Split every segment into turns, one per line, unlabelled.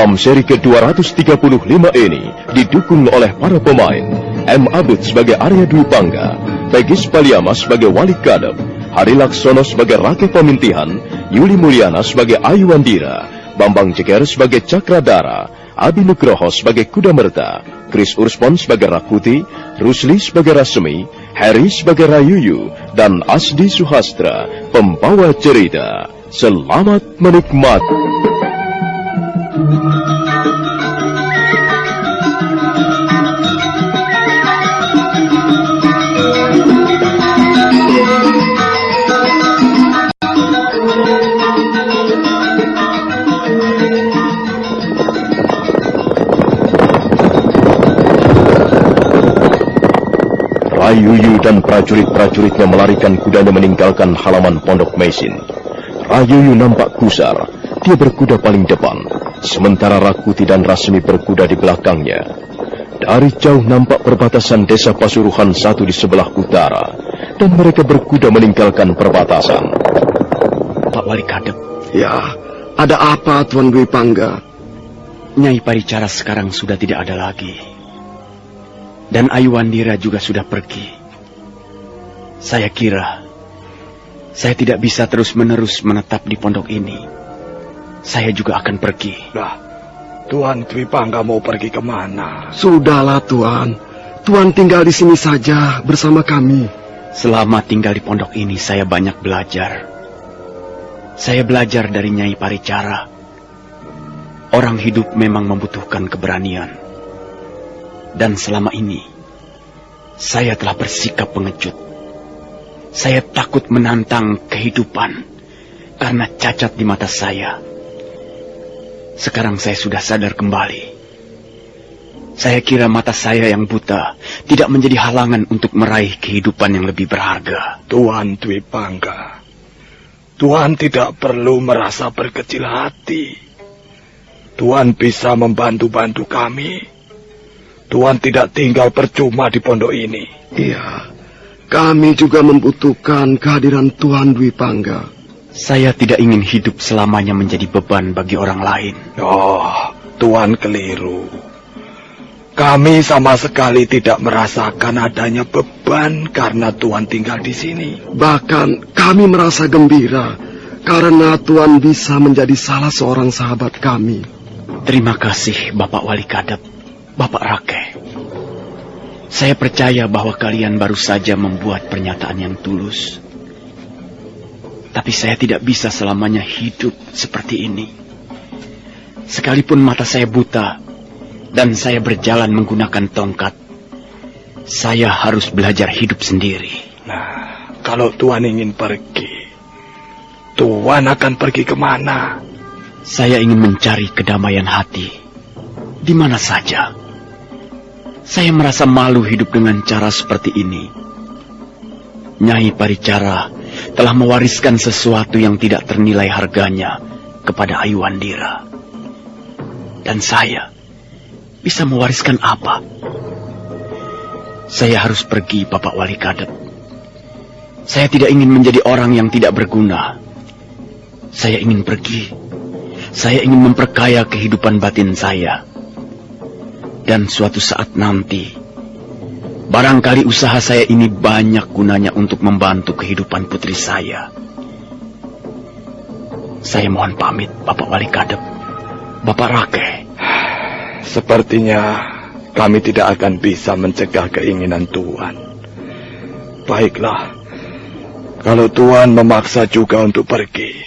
dalam seri ke-235 ini didukung oleh para pemain M. Abud sebagai Arya Dwi Pangga, Pegis Paliama sebagai Wali Kadep, Hari Laksono sebagai Rake Pamintihan, Yuli Mulyana sebagai Ayu Wandira, Bambang Jeger sebagai Cakradara, Abi Nugroho sebagai Kuda Merta, Chris Urspon sebagai Rakuti, Rusli sebagai Rasmi, Harry sebagai Rayuyu, dan Asdi Suhastra, pembawa cerita. Selamat menikmati. Rayuyu dan prajurit-prajuritnya melarikan kudanya meninggalkan halaman Pondok Mesin. Rayuyu nampak gusar, dia berkuda paling depan, sementara Rakuti dan Rasmi berkuda di belakangnya. Dari jauh nampak perbatasan desa Pasuruhan satu di sebelah utara, dan mereka berkuda meninggalkan perbatasan.
Pak Wali Kadep.
Ya, ada apa Tuan Dwi Pangga?
Nyai Paricara sekarang sudah tidak ada lagi. Dan Ayu Wandira juga sudah pergi. Saya kira saya tidak bisa terus-menerus menetap di pondok ini. Saya juga akan pergi.
Nah, Tuan Dwi Pangga mau pergi kemana?
Sudahlah Tuan. Tuan tinggal di sini saja bersama kami.
Selama tinggal di pondok ini saya banyak belajar. Saya belajar dari Nyai Paricara. Orang hidup memang membutuhkan keberanian. Dan selama ini, saya telah bersikap pengecut. Saya takut menantang kehidupan karena cacat di mata saya. Sekarang saya sudah sadar kembali. Saya kira mata saya yang buta tidak menjadi halangan untuk meraih kehidupan yang lebih berharga.
Tuan Dwi Pangga, Tuan tidak perlu merasa berkecil hati. Tuan bisa membantu-bantu kami. Tuan tidak tinggal percuma di pondok ini.
Iya, kami juga membutuhkan kehadiran Tuan Dwi Pangga.
Saya tidak ingin hidup selamanya menjadi beban bagi orang lain.
Oh, Tuan keliru. Kami sama sekali tidak merasakan adanya beban karena Tuan tinggal di sini.
Bahkan kami merasa gembira karena Tuan bisa menjadi salah seorang sahabat kami.
Terima kasih Bapak Wali Kadep, Bapak Rake. Saya percaya bahwa kalian baru saja membuat pernyataan yang tulus. Tapi saya tidak bisa selamanya hidup seperti ini. Sekalipun mata saya buta dan saya berjalan menggunakan tongkat, saya harus belajar hidup sendiri.
Nah, kalau Tuan ingin pergi, Tuan akan pergi kemana?
Saya ingin mencari kedamaian hati di mana saja. Saya merasa malu hidup dengan cara seperti ini. Nyai Paricara telah mewariskan sesuatu yang tidak ternilai harganya kepada Ayu Wandira. Dan saya bisa mewariskan apa? Saya harus pergi, Bapak Wali Kadep. Saya tidak ingin menjadi orang yang tidak berguna. Saya ingin pergi. Saya ingin memperkaya kehidupan batin saya. Dan suatu saat nanti, barangkali usaha saya ini banyak gunanya untuk membantu kehidupan putri saya. Saya mohon pamit, Bapak Wali Kadep, Bapak Rake.
Sepertinya kami tidak akan bisa mencegah keinginan Tuan. Baiklah, kalau Tuan memaksa juga untuk pergi,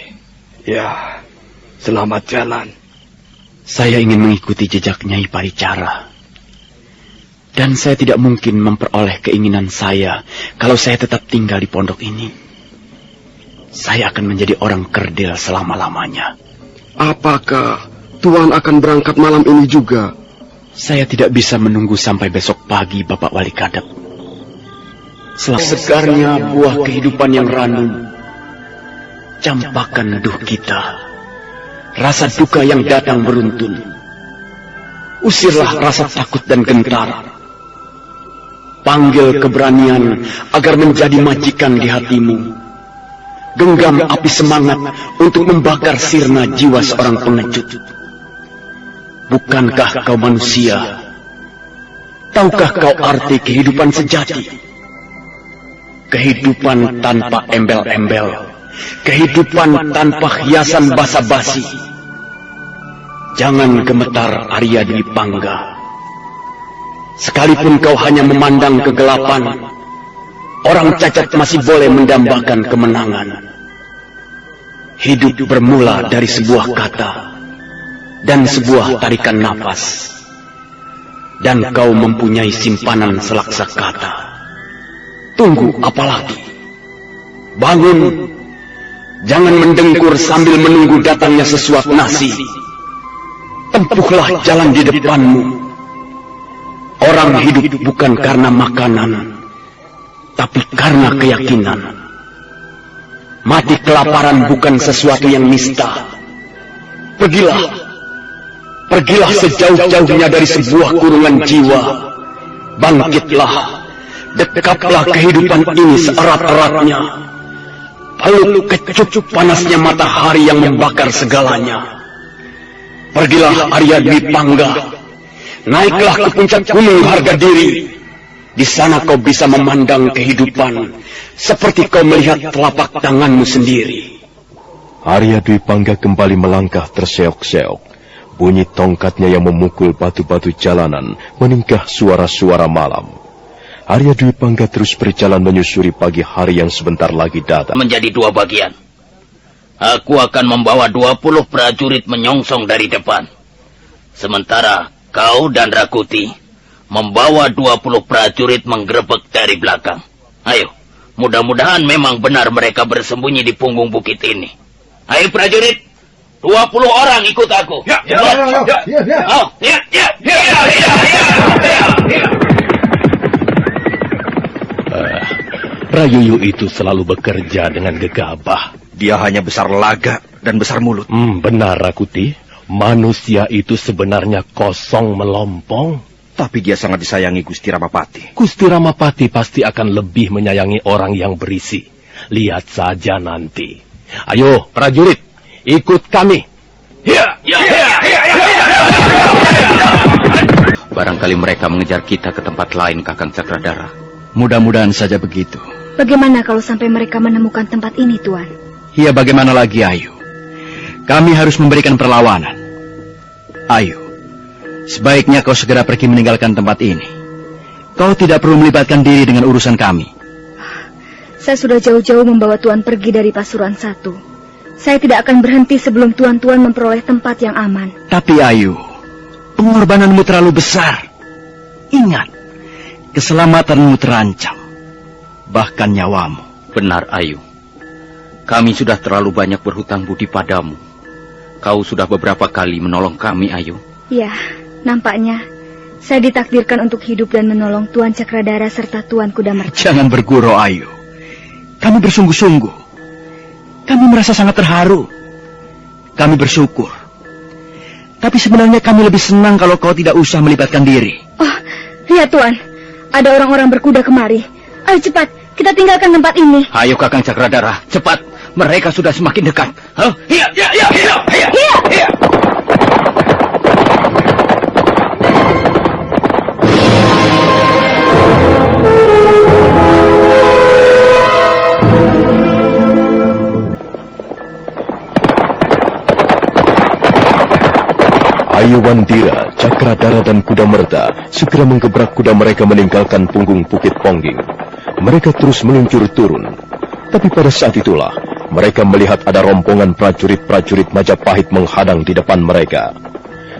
ya, selamat jalan.
Saya ingin mengikuti jejak Nyai Paricara. Dan saya tidak mungkin memperoleh keinginan saya kalau saya tetap tinggal di pondok ini. Saya akan menjadi orang kerdil selama-lamanya.
Apakah Tuan akan berangkat malam ini juga?
Saya tidak bisa menunggu sampai besok pagi, Bapak Wali Kadep. Segarnya buah kehidupan yang ranum, campakan neduh kita. Rasa duka yang datang beruntun. Usirlah rasa takut dan gentar. Panggil keberanian agar menjadi majikan di hatimu. Genggam api semangat untuk membakar sirna jiwa seorang pengecut. Bukankah kau manusia? Tahukah kau arti kehidupan sejati? Kehidupan tanpa embel-embel, kehidupan tanpa hiasan basa-basi. Jangan gemetar, Arya Dwi Pangga. Sekalipun kau hanya memandang kegelapan, orang cacat masih boleh mendambakan kemenangan. Hidup bermula dari sebuah kata dan sebuah tarikan nafas. Dan kau mempunyai simpanan selaksa kata. Tunggu apa lagi? Bangun. Jangan mendengkur sambil menunggu datangnya sesuap nasi. Tempuhlah jalan di depanmu. Orang hidup bukan karena makanan, tapi karena keyakinan. Mati kelaparan bukan sesuatu yang nista. Pergilah sejauh-jauhnya dari sebuah kurungan jiwa. Bangkitlah, dekaplah kehidupan ini seerat-eratnya. Peluk kecup panasnya matahari yang membakar segalanya. Pergilah Arya Dwi Pangga, naiklah ke puncak gunung harga diri. Di sana kau bisa memandang kehidupan seperti kau melihat telapak tanganmu sendiri.
Arya Dwi Pangga kembali melangkah terseok-seok. Bunyi tongkatnya yang memukul batu-batu jalanan meningkah suara-suara malam. Arya Dwi Pangga terus berjalan menyusuri pagi hari yang sebentar lagi datang.
Menjadi dua bagian. Aku akan membawa 20 prajurit menyongsong dari depan. Sementara kau dan Rakuti membawa 20 prajurit menggerebek dari belakang. Ayo, mudah-mudahan memang benar mereka bersembunyi di punggung bukit ini. Ayo prajurit, 20 orang ikut aku. Ya. Oh, ya.
Rayuyu itu selalu bekerja dengan gegabah.
Dia hanya besar laga dan besar mulut.
Benar, Rakuti. Manusia itu sebenarnya kosong melompong.
Tapi dia sangat disayangi Gusti Ramapati.
Gusti Ramapati pasti akan lebih menyayangi orang yang berisi. Lihat saja nanti. Ayo, prajurit, ikut kami.
Barangkali mereka mengejar kita ke tempat lain, Kakang Cakradara.
Mudah-mudahan saja begitu.
Bagaimana kalau sampai mereka menemukan tempat ini, Tuan?
Ya, bagaimana lagi, Ayu? Kami harus memberikan perlawanan. Ayu, sebaiknya kau segera pergi meninggalkan tempat ini. Kau tidak perlu melibatkan diri dengan urusan kami.
Saya sudah jauh-jauh membawa Tuan pergi dari Pasuruan 1. Saya tidak akan berhenti sebelum Tuan-Tuan memperoleh tempat yang aman.
Tapi Ayu, pengorbananmu terlalu besar. Ingat, keselamatanmu terancam. Bahkan nyawamu.
Benar, Ayu. Kami sudah terlalu banyak berhutang budi padamu. Kau sudah beberapa kali menolong kami, Ayu.
Ya, nampaknya saya ditakdirkan untuk hidup dan menolong Tuan Cakradara serta Tuan Kudamerta.
Jangan bergurau, Ayu. Kami bersungguh-sungguh. Kami merasa sangat terharu. Kami bersyukur. Tapi sebenarnya kami lebih senang kalau kau tidak usah melibatkan diri.
Oh, lihat Tuan. Ada orang-orang berkuda kemari. Ayo cepat, kita tinggalkan tempat ini.
Ayo Kakang Cakradara, cepat. Mereka sudah semakin dekat.
Iya.
Ayuwandira, Cakradara dan Kudamerta segera menggebrak kuda mereka meninggalkan punggung Bukit Pongging. Mereka terus meluncur turun. Tapi pada saat itulah, mereka melihat ada rombongan prajurit-prajurit Majapahit menghadang di depan mereka.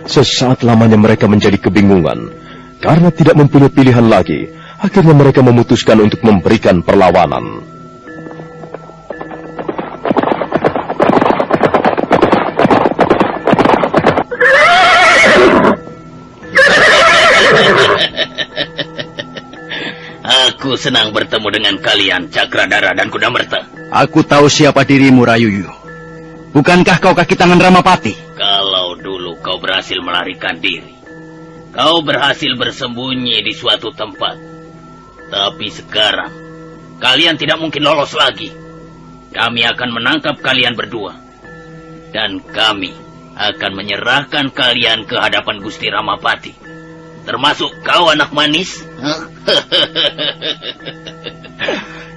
Sesaat lamanya mereka menjadi kebingungan. Karena tidak mempunyai pilihan lagi, akhirnya mereka memutuskan untuk memberikan perlawanan.
Aku senang bertemu dengan kalian, Cakradara dan Kudamerta.
Aku tahu siapa dirimu, Rayuyu. Bukankah kau kaki tangan Ramapati?
Kalau dulu kau berhasil melarikan diri, kau berhasil bersembunyi di suatu tempat. Tapi sekarang, kalian tidak mungkin lolos lagi. Kami akan menangkap kalian berdua. Dan kami akan menyerahkan kalian ke hadapan Gusti Ramapati. Termasuk kau, anak manis.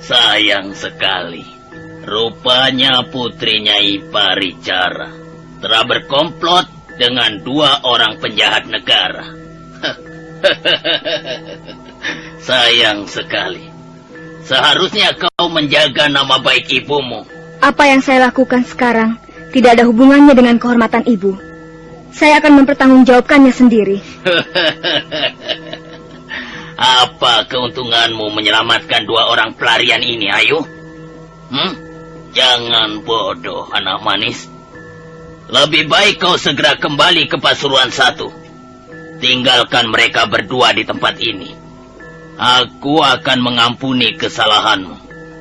Sayang sekali. Rupanya Putri Nyai Paricara telah berkomplot dengan 2 orang penjahat negara. Sayang sekali. Seharusnya kau menjaga nama baik ibumu.
Apa yang saya lakukan sekarang tidak ada hubungannya dengan kehormatan ibu. Saya akan mempertanggungjawabkannya sendiri.
Apa keuntunganmu menyelamatkan 2 orang pelarian ini, Ayu? Jangan bodoh, anak manis. Lebih baik kau segera kembali ke Pasuruan 1. Tinggalkan mereka berdua di tempat ini. Aku akan mengampuni kesalahanmu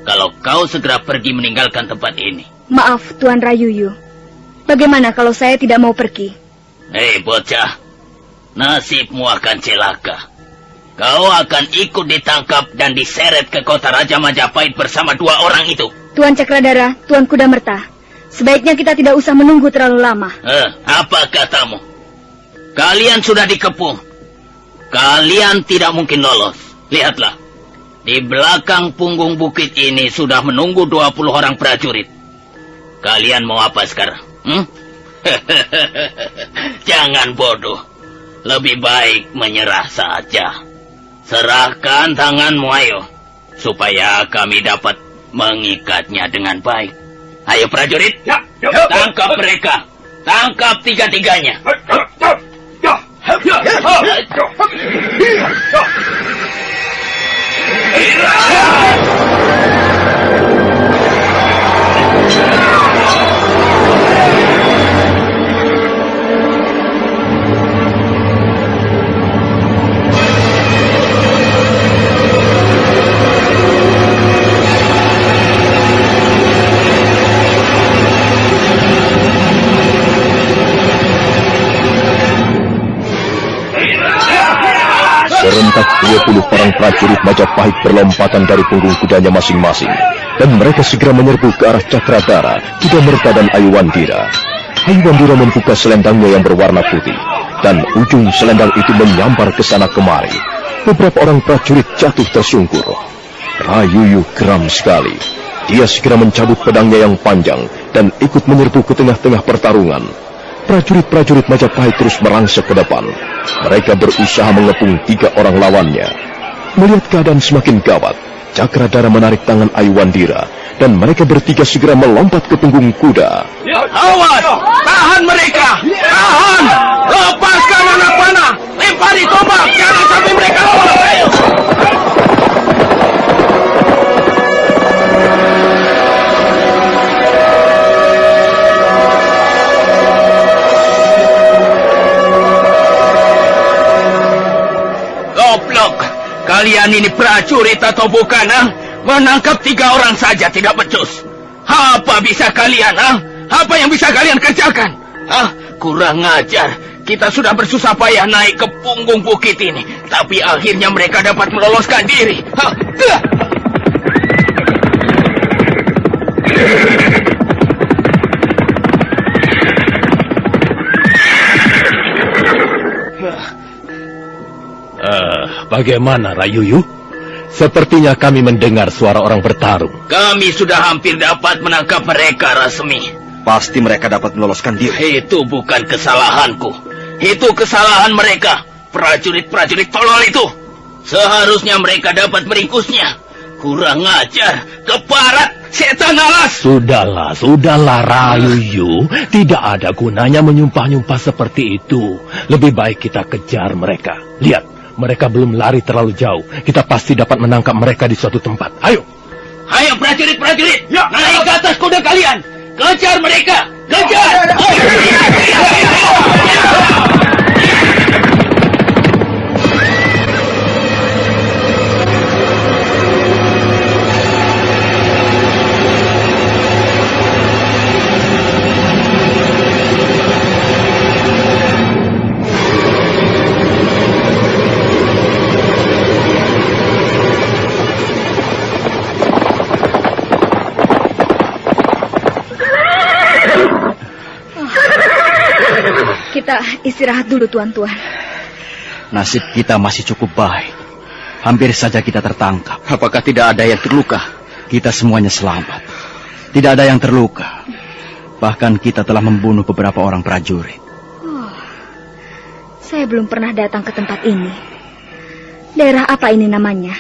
kalau kau segera pergi meninggalkan tempat ini.
Maaf, Tuan Rayuyu. Bagaimana kalau saya tidak mau pergi?
Hei, bocah. Nasibmu akan celaka. Kau akan ikut ditangkap dan diseret ke kota Raja Majapahit bersama 2 orang itu.
Tuan Cakradara, Tuan Kudamerta, sebaiknya kita tidak usah menunggu terlalu lama.
Apa katamu? Kalian sudah dikepung. Kalian tidak mungkin lolos. Lihatlah. Di belakang punggung bukit ini sudah menunggu 20 orang prajurit. Kalian mau apa sekarang? Jangan bodoh. Lebih baik menyerah saja. Serahkan tanganmu, ayo. Supaya kami dapat mengikatnya dengan baik. Ayo prajurit, tangkap mereka. Tangkap 3-tiganya.
Serentak 20 orang prajurit Majapahit berlompatan dari punggung kudanya masing-masing, dan mereka segera menyerbu ke arah Cakradara, Kudamerta dan Ayuwandira. Ayuwandira membuka selendangnya yang berwarna putih, dan ujung selendang itu menyambar ke sana kemari. Beberapa orang prajurit jatuh tersungkur. Rayuyu geram sekali. Dia segera mencabut pedangnya yang panjang dan ikut menyerbu ke tengah-tengah pertarungan. Prajurit-prajurit Majapahit terus merangsek ke depan. Mereka berusaha mengepung 3 orang lawannya. Melihat keadaan semakin gawat, Cakradara menarik tangan Ayuwandira, dan mereka bertiga segera melompat ke punggung kuda.
Awas! Tahan mereka! Tahan! Lepaskan anak panah! Lempari tombak! Jangan sampai mereka lolos! Ayo! Kalian ini prajurit atau bukan, Menangkap 3 orang saja tidak becus. Apa bisa kalian, Apa yang bisa kalian kerjakan? Kurang ajar. Kita sudah bersusah payah naik ke punggung bukit ini, tapi akhirnya mereka dapat meloloskan diri.
Bagaimana, Rayuyu? Sepertinya kami mendengar suara orang bertarung.
Kami sudah hampir dapat menangkap mereka, Rasmi.
Pasti mereka dapat meloloskan diri.
Itu bukan kesalahanku. Itu kesalahan mereka. Prajurit-prajurit tolol itu. Seharusnya mereka dapat meringkusnya. Kurang ajar. Keparat. Setan alas.
Sudahlah, Rayuyu. Tidak ada gunanya menyumpah-nyumpah seperti itu. Lebih baik kita kejar mereka. Lihat. Mereka belum lari terlalu jauh. Kita pasti dapat menangkap mereka di suatu tempat. Ayo!
Ayo prajurit-prajurit! Ya. Naik ke atas kuda kalian! Kejar mereka! Kejar!
Kita istirahat dulu, tuan-tuan.
Nasib kita masih cukup baik. Hampir saja kita tertangkap.
Apakah tidak ada yang terluka?
Kita semuanya selamat. Tidak ada yang terluka. Bahkan kita telah membunuh beberapa orang prajurit.
Oh, saya belum pernah datang ke tempat ini. Daerah apa ini namanya?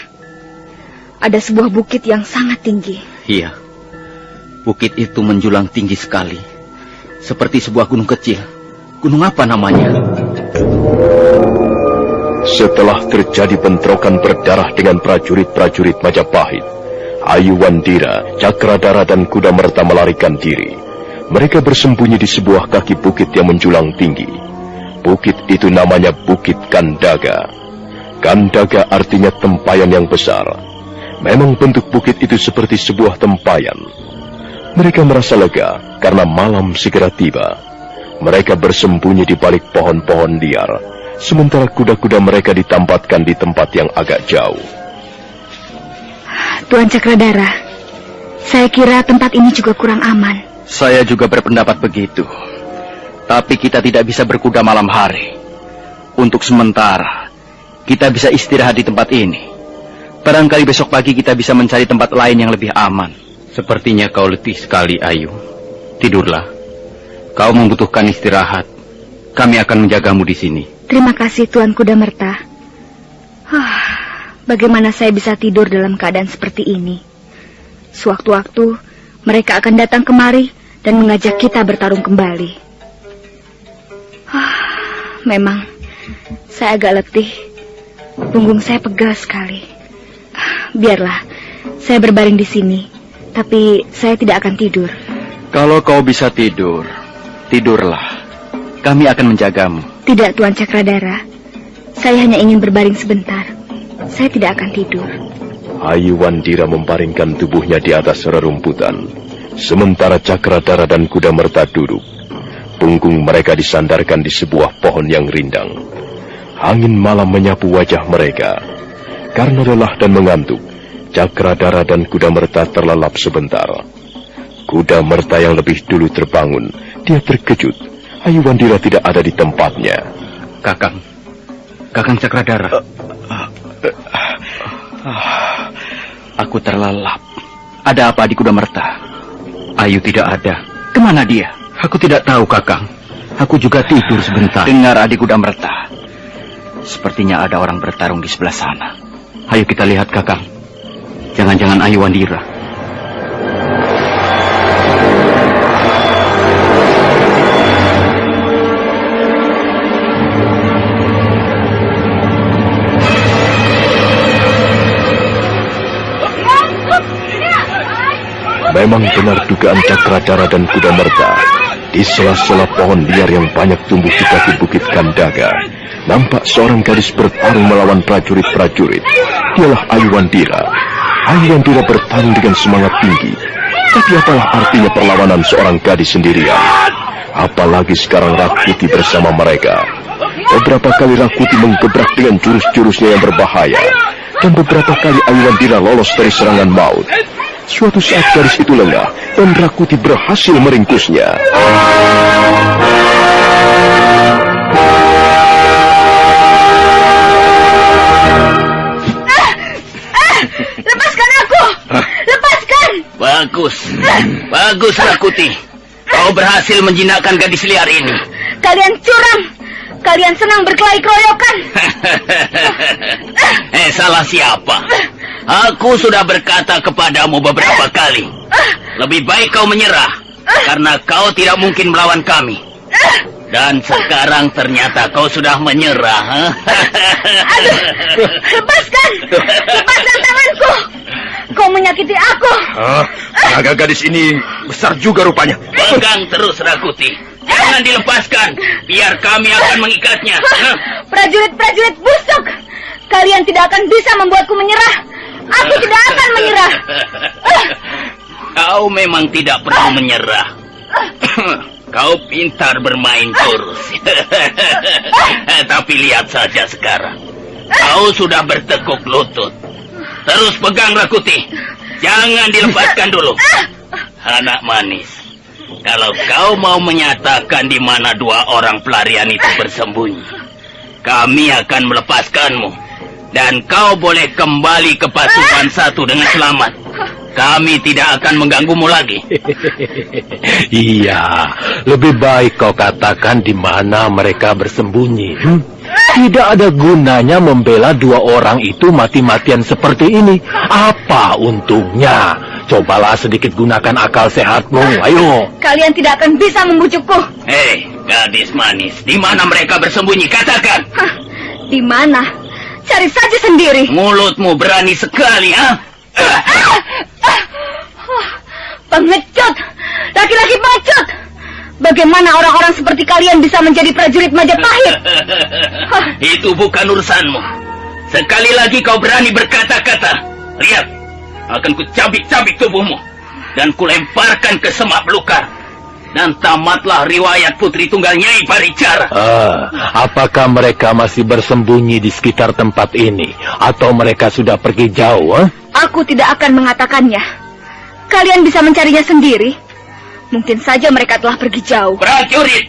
Ada sebuah bukit yang sangat tinggi.
Iya. Bukit itu menjulang tinggi sekali. Seperti sebuah gunung kecil. Gunung apa namanya?
Setelah terjadi bentrokan berdarah dengan prajurit-prajurit Majapahit, Ayu Wandira, Cakradara dan Kuda Merta melarikan diri. Mereka bersembunyi di sebuah kaki bukit yang menjulang tinggi. Bukit itu namanya Bukit Kandaga. Kandaga artinya tempayan yang besar. Memang bentuk bukit itu seperti sebuah tempayan. Mereka merasa lega karena malam segera tiba. Mereka bersembunyi di balik pohon-pohon liar, sementara kuda-kuda mereka ditempatkan di tempat yang agak jauh.
Tuan Cakradara, saya kira tempat ini juga kurang aman.
Saya juga berpendapat begitu. Tapi kita tidak bisa berkuda malam hari. Untuk sementara, kita bisa istirahat di tempat ini. Barangkali besok pagi kita bisa mencari tempat lain yang lebih aman.
Sepertinya kau letih sekali, Ayu. Tidurlah. Kau membutuhkan istirahat. Kami akan menjagamu di sini.
Terima kasih, Tuan Kuda Merta. Bagaimana saya bisa tidur dalam keadaan seperti ini? Sewaktu-waktu, mereka akan datang kemari dan mengajak kita bertarung kembali. Memang, saya agak letih. Punggung saya pegal sekali. Biarlah, saya berbaring di sini. Tapi saya tidak akan tidur.
Kalau kau bisa tidur, tidurlah. Kami akan menjagamu.
Tidak, Tuan Cakradara. Saya hanya ingin berbaring sebentar. Saya tidak akan tidur.
Ayu Wandira membaringkan tubuhnya di atas rerumputan, sementara Cakradara dan Kuda Merta duduk. Punggung mereka disandarkan di sebuah pohon yang rindang. Angin malam menyapu wajah mereka. Karena lelah dan mengantuk, Cakradara dan Kuda Merta terlelap sebentar. Kuda Merta yang lebih dulu terbangun, dia terkejut. Ayu Wandira tidak ada di tempatnya.
Kakang Cakradara.
Aku terlelap. Ada apa di Kuda Merta?
Ayu tidak ada.
Kemana dia?
Aku tidak tahu, Kakang. Aku juga tidur sebentar.
Dengar, adik Kuda Merta. Sepertinya ada orang bertarung di sebelah sana.
Ayo kita lihat, Kakang. Jangan-jangan Ayu Wandira.
Memang benar dugaan Cakradara dan Kuda Merta. Di sela-sela pohon liar yang banyak tumbuh di kaki Bukit Kandaga, nampak seorang gadis bertarung melawan prajurit-prajurit. Dialah Ayu Wandira. Ayu Wandira bertarung dengan semangat tinggi. Tapi apalah artinya perlawanan seorang gadis sendirian? Apalagi sekarang Rakuti bersama mereka. Beberapa kali Rakuti menggebrak dengan jurus-jurusnya yang berbahaya. Dan beberapa kali Ayu Wandira lolos dari serangan maut. Suatu saat gadis itu lengah dan Rakuti berhasil meringkusnya.
Lepaskan aku! Lepaskan!
Bagus Rakuti. Kau berhasil menjinakkan gadis liar ini.
Kalian curang! Kalian senang berkelahi keroyokan.
Salah siapa? Aku sudah berkata kepadamu beberapa kali. Lebih baik kau menyerah, karena kau tidak mungkin melawan kami. Dan sekarang ternyata kau sudah menyerah.
Aduh, lepaskan! Lepaskan tanganku! Kau menyakiti aku.
Tenaga gadis ini besar juga rupanya.
Pegang terus, Rakuti. Jangan dilepaskan, biar kami akan mengikatnya.
Prajurit-prajurit busuk, kalian tidak akan bisa membuatku menyerah. Aku tidak akan menyerah.
Kau memang tidak perlu menyerah. Kau pintar bermain jurus. Tapi lihat saja sekarang. Kau sudah bertekuk lutut. Terus pegang Rakuti. Jangan dilepaskan dulu. Anak manis. Kalau kau mau menyatakan di mana dua orang pelarian itu bersembunyi, kami akan melepaskanmu. Dan kau boleh kembali ke pasukan 1 dengan selamat. Kami tidak akan mengganggumu lagi.
Iya, lebih baik kau katakan di mana mereka bersembunyi. Tidak ada gunanya membela dua orang itu mati-matian seperti ini. Apa untungnya? Cobalah sedikit gunakan akal sehatmu, ayo.
Kalian tidak akan bisa membujukku.
Hei, gadis manis, di mana mereka bersembunyi? Katakan.
Hah, di mana? Cari saja sendiri.
Mulutmu berani sekali, ha?
Pengecut, laki-laki pengecut. Bagaimana orang-orang seperti kalian bisa menjadi prajurit Majapahit?
Itu bukan urusanmu. Sekali lagi kau berani berkata-kata, lihat, akan kucabik-cabik tubuhmu dan kulemparkan ke semak belukar. Dan tamatlah riwayat Putri Tunggal Nyai Paricara.
Apakah mereka masih bersembunyi di sekitar tempat ini? Atau mereka sudah pergi jauh?
Aku tidak akan mengatakannya. Kalian bisa mencarinya sendiri. Mungkin saja mereka telah pergi jauh.
Prajurit,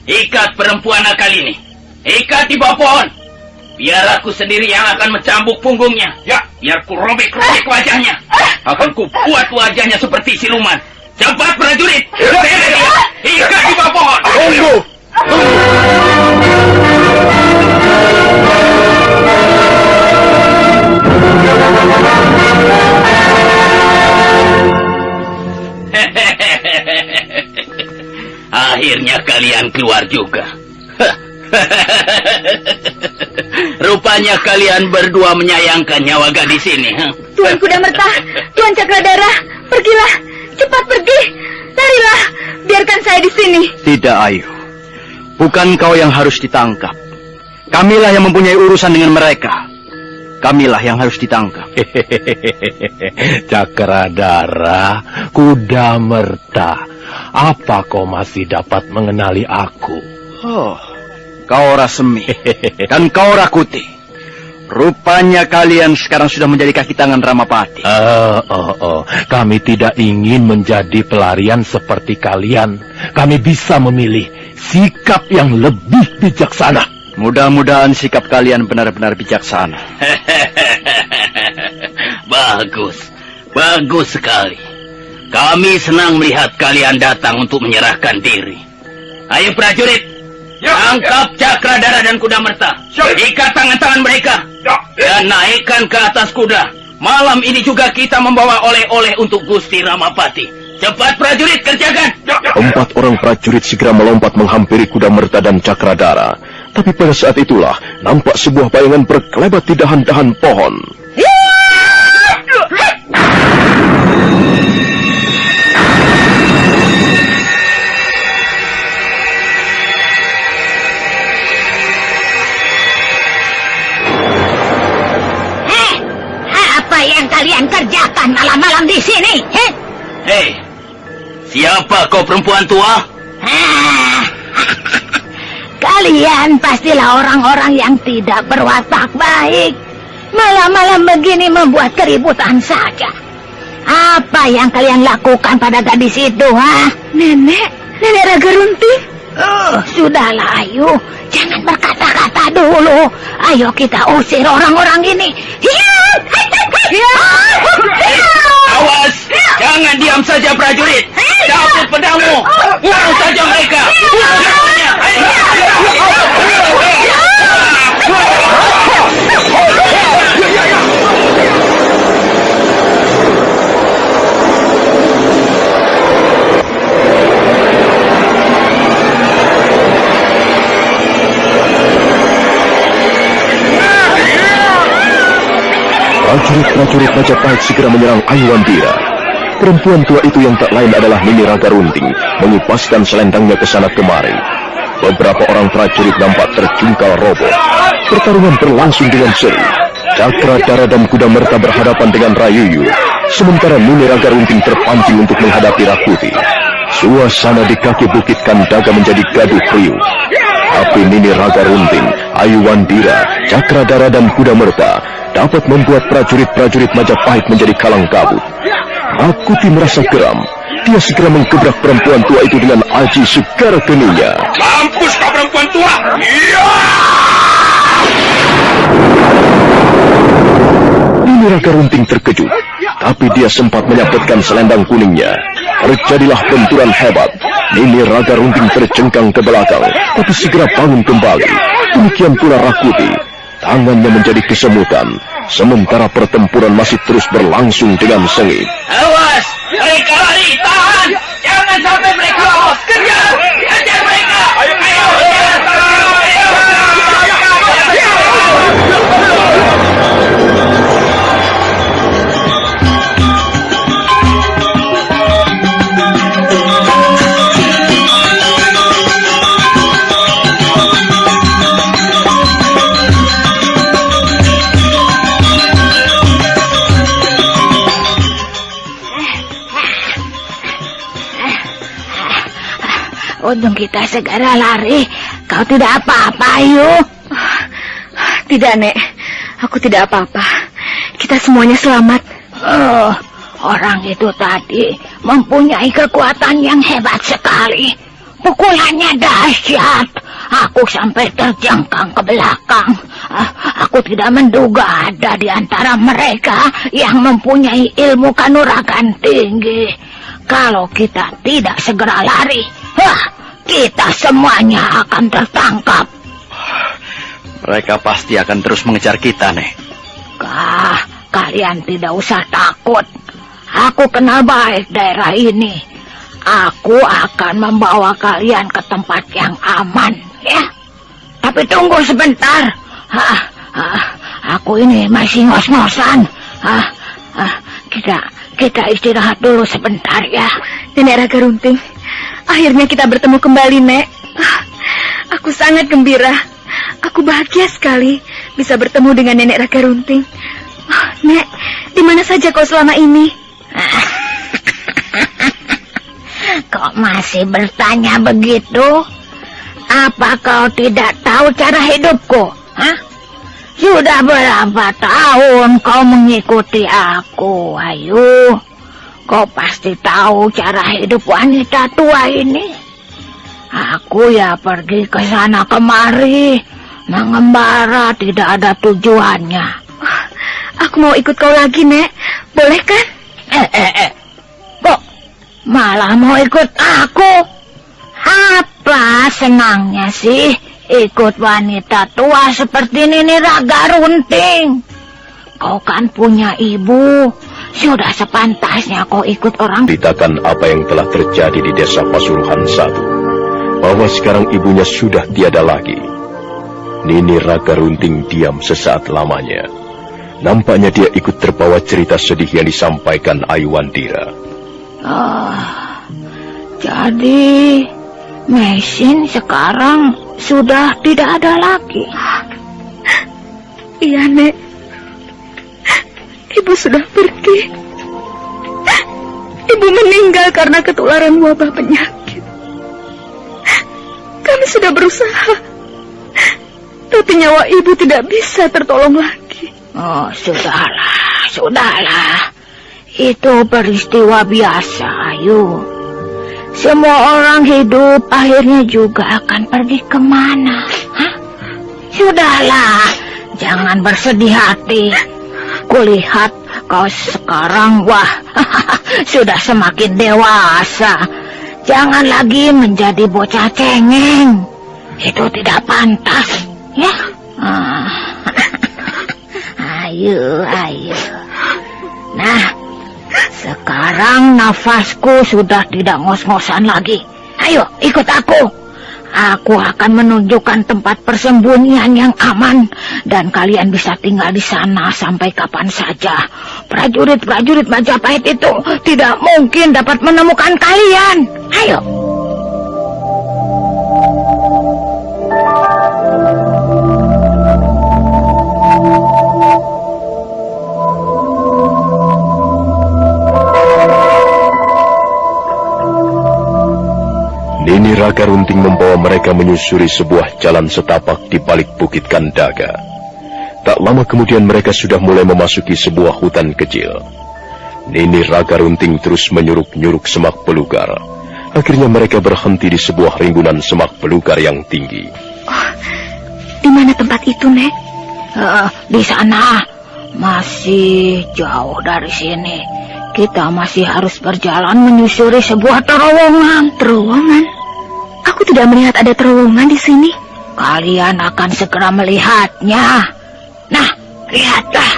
ikat perempuan nakal ini. Ikat di bawah pohon. Biar aku sendiri yang akan mencambuk punggungnya. Ya, biar ku robek-robek wajahnya. Akan ku buat wajahnya seperti siluman. Cepat prajurit! Ikat di bawah pohon!
Tunggu!
Akhirnya kalian keluar juga. Rupanya kalian berdua menyayangkan nyawa gadis ini.
Tuan Kuda Merta, Tuan Cakradara, pergilah. Cepat pergi. Larilah. Biarkan saya di sini.
Tidak, Ayu. Bukan kau yang harus ditangkap. Kamilah yang mempunyai urusan dengan mereka. Kamilah yang harus ditangkap.
Cakradara, Kuda Merta, apa kau masih dapat mengenali aku?
Oh, kau Rasemi dan kau Rakuti. Rupanya kalian sekarang sudah menjadi kaki tangan Ramapati.
Kami tidak ingin menjadi pelarian seperti kalian. Kami bisa memilih sikap yang lebih bijaksana.
Mudah-mudahan sikap kalian benar-benar bijaksana.
Bagus, bagus sekali. Kami senang melihat kalian datang untuk menyerahkan diri. Ayo prajurit, tangkap Cakradara dan Kuda Merta. Ikat tangan-tangan mereka dan naikkan ke atas kuda. Malam ini juga kita membawa oleh-oleh untuk Gusti Ramapati. Cepat prajurit, kerjakan.
4 orang prajurit segera melompat menghampiri Kuda Merta dan Cakradara. Tapi pada saat itulah nampak sebuah bayangan berkelebat di dahan-dahan pohon.
Apa yang kalian kerjakan malam-malam di sini?
Hei, siapa kau perempuan tua?
Kalian pastilah orang-orang yang tidak berwatak baik. Malam-malam begini membuat keributan saja. Apa yang kalian lakukan pada gadis itu, ha? Nenek Raga Runting. Sudahlah, Ayu. Jangan berkata-kata dulu. Ayo kita usir orang-orang ini.
Awas, jangan diam saja prajurit. Cabut pedangmu. Bunuh saja mereka.
Prajurit Majapahit segera menyerang Ayuandira. Perempuan tua itu yang tak lain adalah Nini Raga Runting, mengipaskan selendangnya ke sana kemari. Beberapa orang prajurit nampak terjungkal roboh. Pertarungan berlangsung dengan seru. Cakradara dan Kuda Merta berhadapan dengan Rayuyu, sementara Nini Raga Runting terpancing untuk menghadapi Rakuti. Suasana di kaki bukit Kandaga menjadi gaduh riuh. Tapi Nini Raga Runting, Ayuandira, Cakradara dan Kuda Merta dapat membuat prajurit-prajurit Majapahit menjadi kalang kabut. Rakuti merasa geram. Dia segera menggebrak perempuan tua itu dengan aji segara keningnya.
Mampus kau perempuan tua! Iya!
Nini Raga Runting terkejut, tapi dia sempat menyabetkan selendang kuningnya. Terjadilah benturan hebat. Nini Raga Runting terjengkang ke belakang, tapi segera bangun kembali. Demikian pula Rakuti. Tangannya menjadi kesemutan, sementara pertempuran masih terus berlangsung dengan sengit.
Awas! Mereka lari! Tahan! Jangan sampai mereka lolos! Kejar! Kejar mereka! Ayo!
Untung kita segera lari. Kau tidak apa-apa, Ayu?
Tidak, Nek. Aku tidak apa-apa. Kita semuanya selamat.
Orang itu tadi mempunyai kekuatan yang hebat sekali. Pukulannya dahsyat. Aku sampai terjengkang ke belakang. Aku tidak menduga ada di antara mereka yang mempunyai ilmu kanuragan tinggi. Kalau kita tidak segera lari, kita semuanya akan tertangkap.
Mereka pasti akan terus mengejar kita, Nek.
Kalian tidak usah takut. Aku kenal baik daerah ini. Aku akan membawa kalian ke tempat yang aman, ya. Tapi tunggu sebentar. Aku ini masih ngos-ngosan. Kita istirahat dulu sebentar, ya.
Nenek Raga Runting, akhirnya kita bertemu kembali, Nek. Aku sangat gembira. Aku bahagia sekali bisa bertemu dengan Nenek Raga Runting. Nek, di mana saja kau selama ini?
Kok masih bertanya begitu? Apa kau tidak tahu cara hidupku? Sudah berapa tahun kau mengikuti aku, Ayu? Kau pasti tahu cara hidup wanita tua ini. Aku ya pergi ke sana kemari, mengembara tidak ada tujuannya.
Aku mau ikut kau lagi, Nek. Boleh kan?
Kok malah mau ikut aku? Apa senangnya sih ikut wanita tua seperti Nini Raga Runting? Kau kan punya ibu. Sudah sepantasnya kau ikut orang.
Ceritakan apa yang telah terjadi di desa Pasuruhan 1. Bahwa sekarang ibunya sudah tiada lagi. Nini Raga Runting diam sesaat lamanya. Nampaknya dia ikut terbawa cerita sedih yang disampaikan Ayuandira.
Jadi mesin sekarang sudah tidak ada lagi.
Iya, Nek. Ibu sudah pergi. Ibu meninggal karena ketularan wabah penyakit. Kami sudah berusaha, tapi nyawa ibu tidak bisa tertolong lagi.
Sudahlah. Itu peristiwa biasa, Ayu. Semua orang hidup akhirnya juga akan pergi kemana. Sudahlah, jangan bersedih hati. Kulihat kau sekarang, sudah semakin dewasa. Jangan lagi menjadi bocah cengeng. Itu tidak pantas, ya. Ayo. Nah, sekarang nafasku sudah tidak ngos-ngosan lagi. Ayo, ikut aku. Aku akan menunjukkan tempat persembunyian yang aman dan kalian bisa tinggal di sana sampai kapan saja. Prajurit-prajurit Majapahit itu tidak mungkin dapat menemukan kalian. Ayo.
Nini Raga Runting membawa mereka menyusuri sebuah jalan setapak di balik Bukit Kandaga. Tak lama kemudian mereka sudah mulai memasuki sebuah hutan kecil. Nini Raga Runting terus menyuruk-nyuruk semak belukar. Akhirnya mereka berhenti di sebuah rimbunan semak belukar yang tinggi.
Oh, di mana tempat itu, Nek?
Di sana. Masih jauh dari sini. Kita masih harus berjalan menyusuri sebuah terowongan.
Terowongan? Aku tidak melihat ada terowongan di sini.
Kalian akan segera melihatnya. Nah, lihatlah.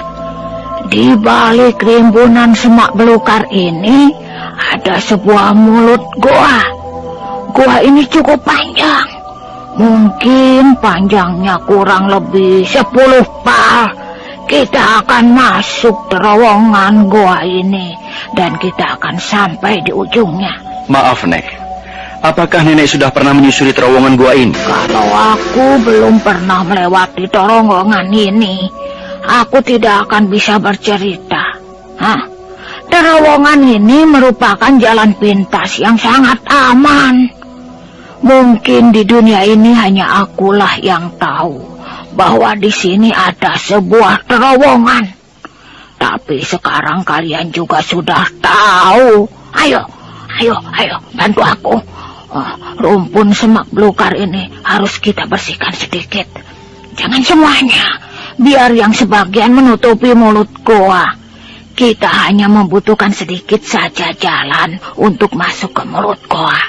Di balik rimbunan semak belukar ini ada sebuah mulut goa. Goa ini cukup panjang. Mungkin panjangnya kurang lebih 10 pal. Kita akan masuk terowongan goa ini dan kita akan sampai di ujungnya.
Maaf, Nek. Apakah nenek sudah pernah menyusuri terowongan gua ini?
Kalau aku belum pernah melewati terowongan ini, aku tidak akan bisa bercerita. Terowongan ini merupakan jalan pintas yang sangat aman. Mungkin di dunia ini hanya akulah yang tahu bahwa di sini ada sebuah terowongan. Tapi sekarang kalian juga sudah tahu. Ayo, bantu aku. Rumpun semak belukar ini harus kita bersihkan sedikit. Jangan semuanya, biar yang sebagian menutupi mulut goa. Kita hanya membutuhkan sedikit saja jalan untuk masuk ke mulut goa.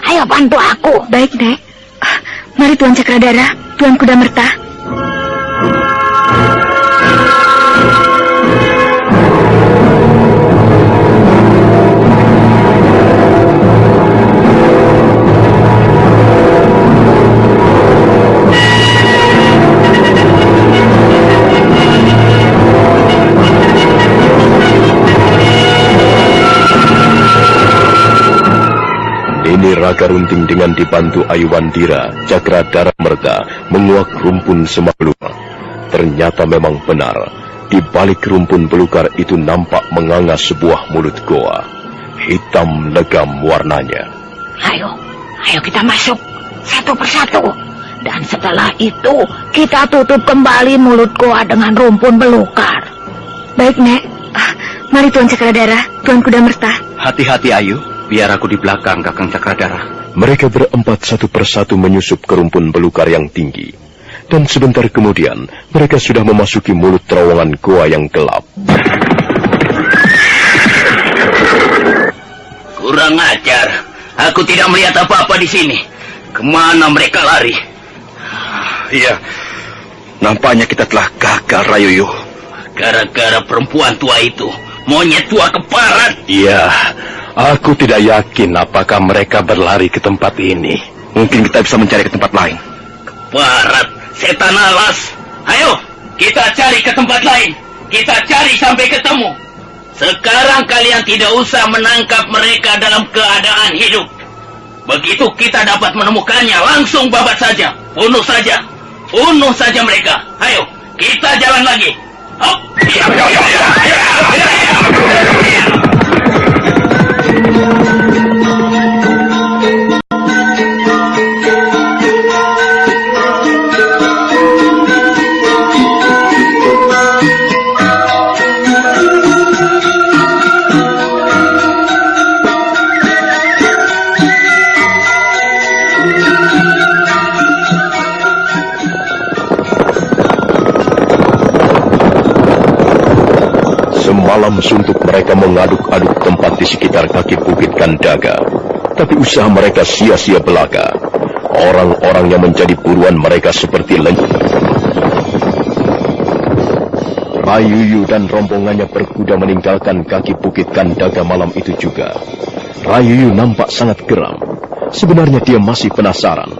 Ayo bantu aku.
Baik, Nek. Mari Tuan Cakradara, Tuan Kudamerta.
Nini Raga Runting dengan dibantu Ayuwandira, Cakradara Merta menguak rumpun semak belukar. Ternyata memang benar, di balik rumpun belukar itu nampak menganga sebuah mulut goa. Hitam legam warnanya.
Ayo kita masuk satu persatu. Dan setelah itu kita tutup kembali mulut goa dengan rumpun belukar.
Baik, Nek. Mari Tuan Cakradara, Tuan Kudamerta.
Hati-hati, Ayu. Biar aku di belakang, Kakang Cakradara.
Mereka berempat satu persatu menyusup ke rumpun belukar yang tinggi. Dan sebentar kemudian, mereka sudah memasuki mulut terowongan goa yang gelap.
Kurang ajar. Aku tidak melihat apa-apa di sini. Kemana mereka lari?
Iya, nampaknya kita telah gagal, Rayuyu.
Gara-gara perempuan tua itu. Monyet tua keparat.
Iya, aku tidak yakin apakah mereka berlari ke tempat ini.
Mungkin kita bisa mencari ke tempat lain.
Keparat, setan alas. Ayo, kita cari ke tempat lain. Kita cari sampai ketemu. Sekarang kalian tidak usah menangkap mereka dalam keadaan hidup. Begitu kita dapat menemukannya, langsung babat saja. Bunuh saja mereka. Ayo, kita jalan lagi. Hop.
Malam suntuk mereka mengaduk-aduk tempat di sekitar kaki Bukit Kandaga. Tapi usaha mereka sia-sia belaka. Orang-orang yang menjadi buruan mereka seperti lenyap. Rayuyu dan rombongannya berkuda meninggalkan kaki Bukit Kandaga malam itu juga. Rayuyu nampak sangat geram. Sebenarnya dia masih penasaran.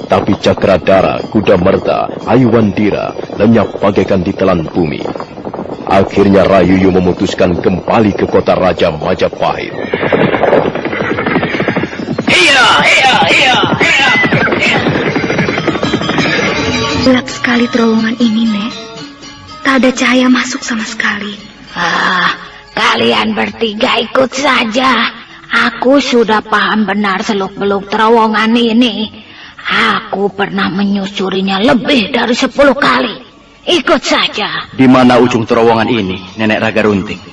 Tapi Cakradara, Kudamerta, Ayuwandira lenyap bagaikan ditelan bumi. Akhirnya Rayuyu memutuskan kembali ke kota Raja Majapahit.
Iya.
Gelap sekali terowongan ini, Nek. Tak ada cahaya masuk sama sekali.
Kalian bertiga ikut saja. Aku sudah paham benar seluk-beluk terowongan ini. Aku pernah menyusurinya lebih dari 10 kali. Ikut saja.
Di mana ujung terowongan ini, Nenek Raga Runting?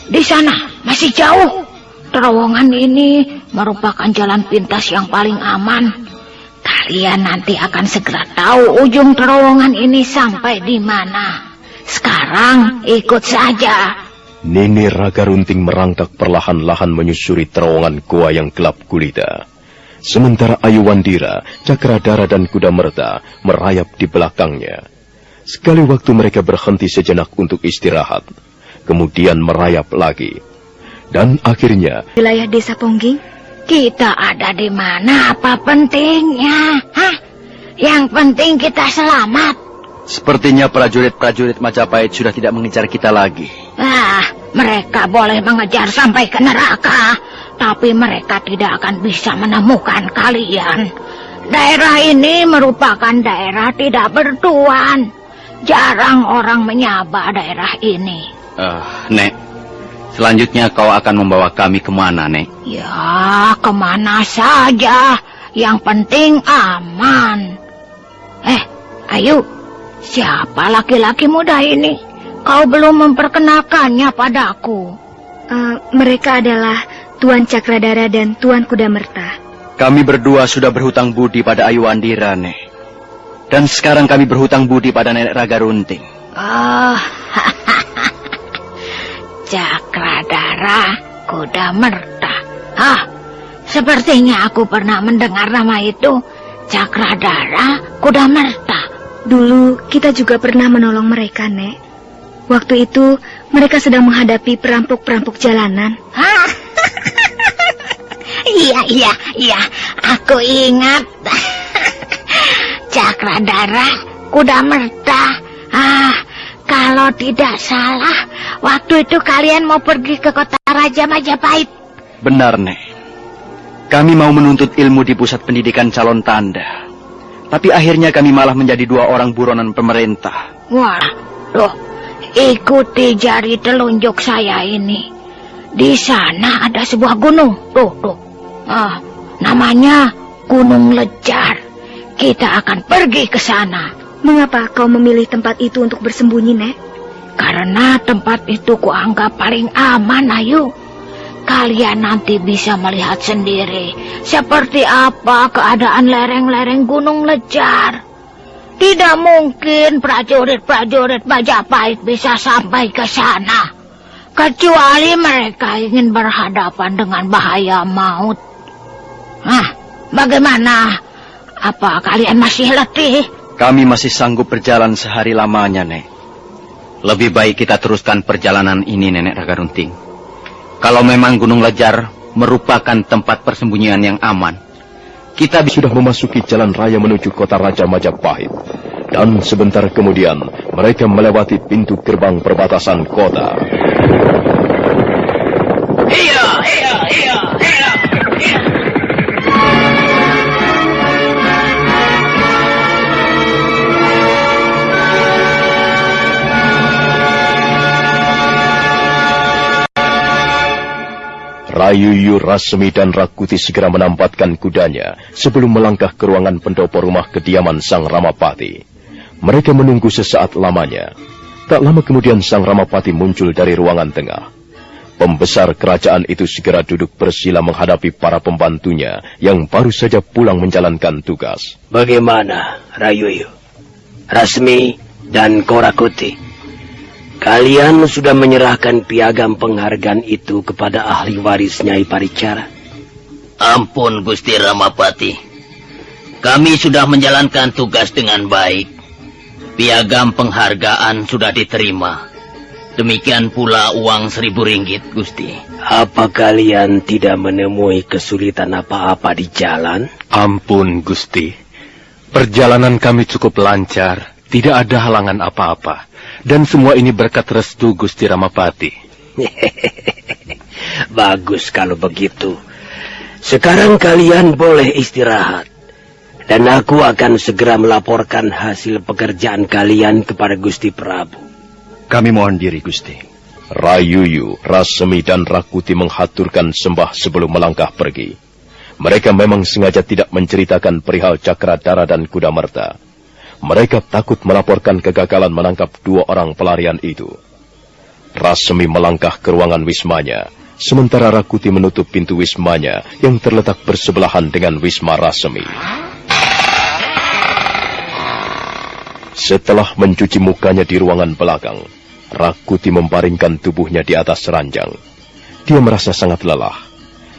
Di sana masih jauh. Terowongan ini merupakan jalan pintas yang paling aman. Kalian nanti akan segera tahu ujung terowongan ini sampai di mana. Sekarang ikut saja.
Nini Raga Runting merangkak perlahan-lahan menyusuri terowongan goa yang gelap gulita. Sementara Ayu Wandira, Cakradara dan Kuda Merta merayap di belakangnya. Sekali waktu mereka berhenti sejenak untuk istirahat, kemudian merayap lagi. Dan akhirnya...
Wilayah desa Pongging?
Kita ada di mana, apa pentingnya? Hah? Yang penting kita selamat.
Sepertinya prajurit-prajurit Majapahit sudah tidak mengejar kita lagi.
Mereka boleh mengejar sampai ke neraka, tapi mereka tidak akan bisa menemukan kalian. Daerah ini merupakan daerah tidak bertuan. Jarang orang menyaba daerah ini.
Nek, selanjutnya kau akan membawa kami kemana, Nek?
Ya, kemana saja. Yang penting aman. Ayu, siapa laki-laki muda ini? Kau belum memperkenalkannya padaku.
Mereka adalah Tuan Cakradara dan Tuan Kuda Merta.
Kami berdua sudah berhutang budi pada Ayu Wandira, Nek. Dan sekarang kami berhutang budi pada Nenek Raga Runting.
Cakradara, Kuda Merta. Sepertinya aku pernah mendengar nama itu. Cakradara, Kuda Merta.
Dulu kita juga pernah menolong mereka, Nek. Waktu itu mereka sedang menghadapi perampok-perampok jalanan.
Iya, aku ingat. Cakradara, Kuda Merta. Kalau tidak salah, waktu itu kalian mau pergi ke kota Raja Majapahit.
Benar, Nek. Kami mau menuntut ilmu di pusat pendidikan calon tanda. Tapi akhirnya kami malah menjadi 2 orang buronan pemerintah.
Wah, loh, ikuti jari telunjuk saya ini. Di sana ada sebuah gunung. Tuh. Namanya Gunung Lejar. Kita akan pergi ke sana.
Mengapa kau memilih tempat itu untuk bersembunyi, Nek?
Karena tempat itu kuanggap paling aman, Ayu. Kalian nanti bisa melihat sendiri seperti apa keadaan lereng-lereng Gunung Lejar. Tidak mungkin prajurit-prajurit Majapahit bisa sampai ke sana, kecuali mereka ingin berhadapan dengan bahaya maut. Bagaimana? Apa kalian masih letih?
Kami masih sanggup berjalan sehari lamanya, Nek. Lebih baik kita teruskan perjalanan ini, Nenek Raga Runting. Kalau memang Gunung Lejar merupakan tempat persembunyian yang aman, kita
sudah memasuki jalan raya menuju kota Raja Majapahit. Dan sebentar kemudian, mereka melewati pintu gerbang perbatasan kota.
Iya.
Rayuyu, Rasmi, dan Rakuti segera menampatkan kudanya sebelum melangkah ke ruangan pendopo rumah kediaman Sang Ramapati. Mereka menunggu sesaat lamanya. Tak lama kemudian Sang Ramapati muncul dari ruangan tengah. Pembesar kerajaan itu segera duduk bersila menghadapi para pembantunya yang baru saja pulang menjalankan tugas.
Bagaimana, Rayuyu, Rasmi, dan Korakuti? Kalian sudah menyerahkan piagam penghargaan itu kepada ahli waris Nyai Paricara?
Ampun, Gusti Ramapati. Kami sudah menjalankan tugas dengan baik. Piagam penghargaan sudah diterima. Demikian pula uang 1.000 ringgit, Gusti.
Apa kalian tidak menemui kesulitan apa-apa di jalan?
Ampun, Gusti. Perjalanan kami cukup lancar. Tidak ada halangan apa-apa. Dan semua ini berkat restu Gusti Ramapati.
Bagus kalau begitu. Sekarang kalian boleh istirahat. Dan aku akan segera melaporkan hasil pekerjaan kalian kepada Gusti Prabu.
Kami mohon diri, Gusti.
Rayuyu, Rasmi, dan Rakuti menghaturkan sembah sebelum melangkah pergi. Mereka memang sengaja tidak menceritakan perihal Cakradara dan Kuda Merta. Mereka takut melaporkan kegagalan menangkap 2 orang pelarian itu. Rasemi melangkah ke ruangan wismanya, sementara Rakuti menutup pintu wismanya yang terletak bersebelahan dengan wisma Rasemi. Setelah mencuci mukanya di ruangan belakang, Rakuti membaringkan tubuhnya di atas ranjang. Dia merasa sangat lelah.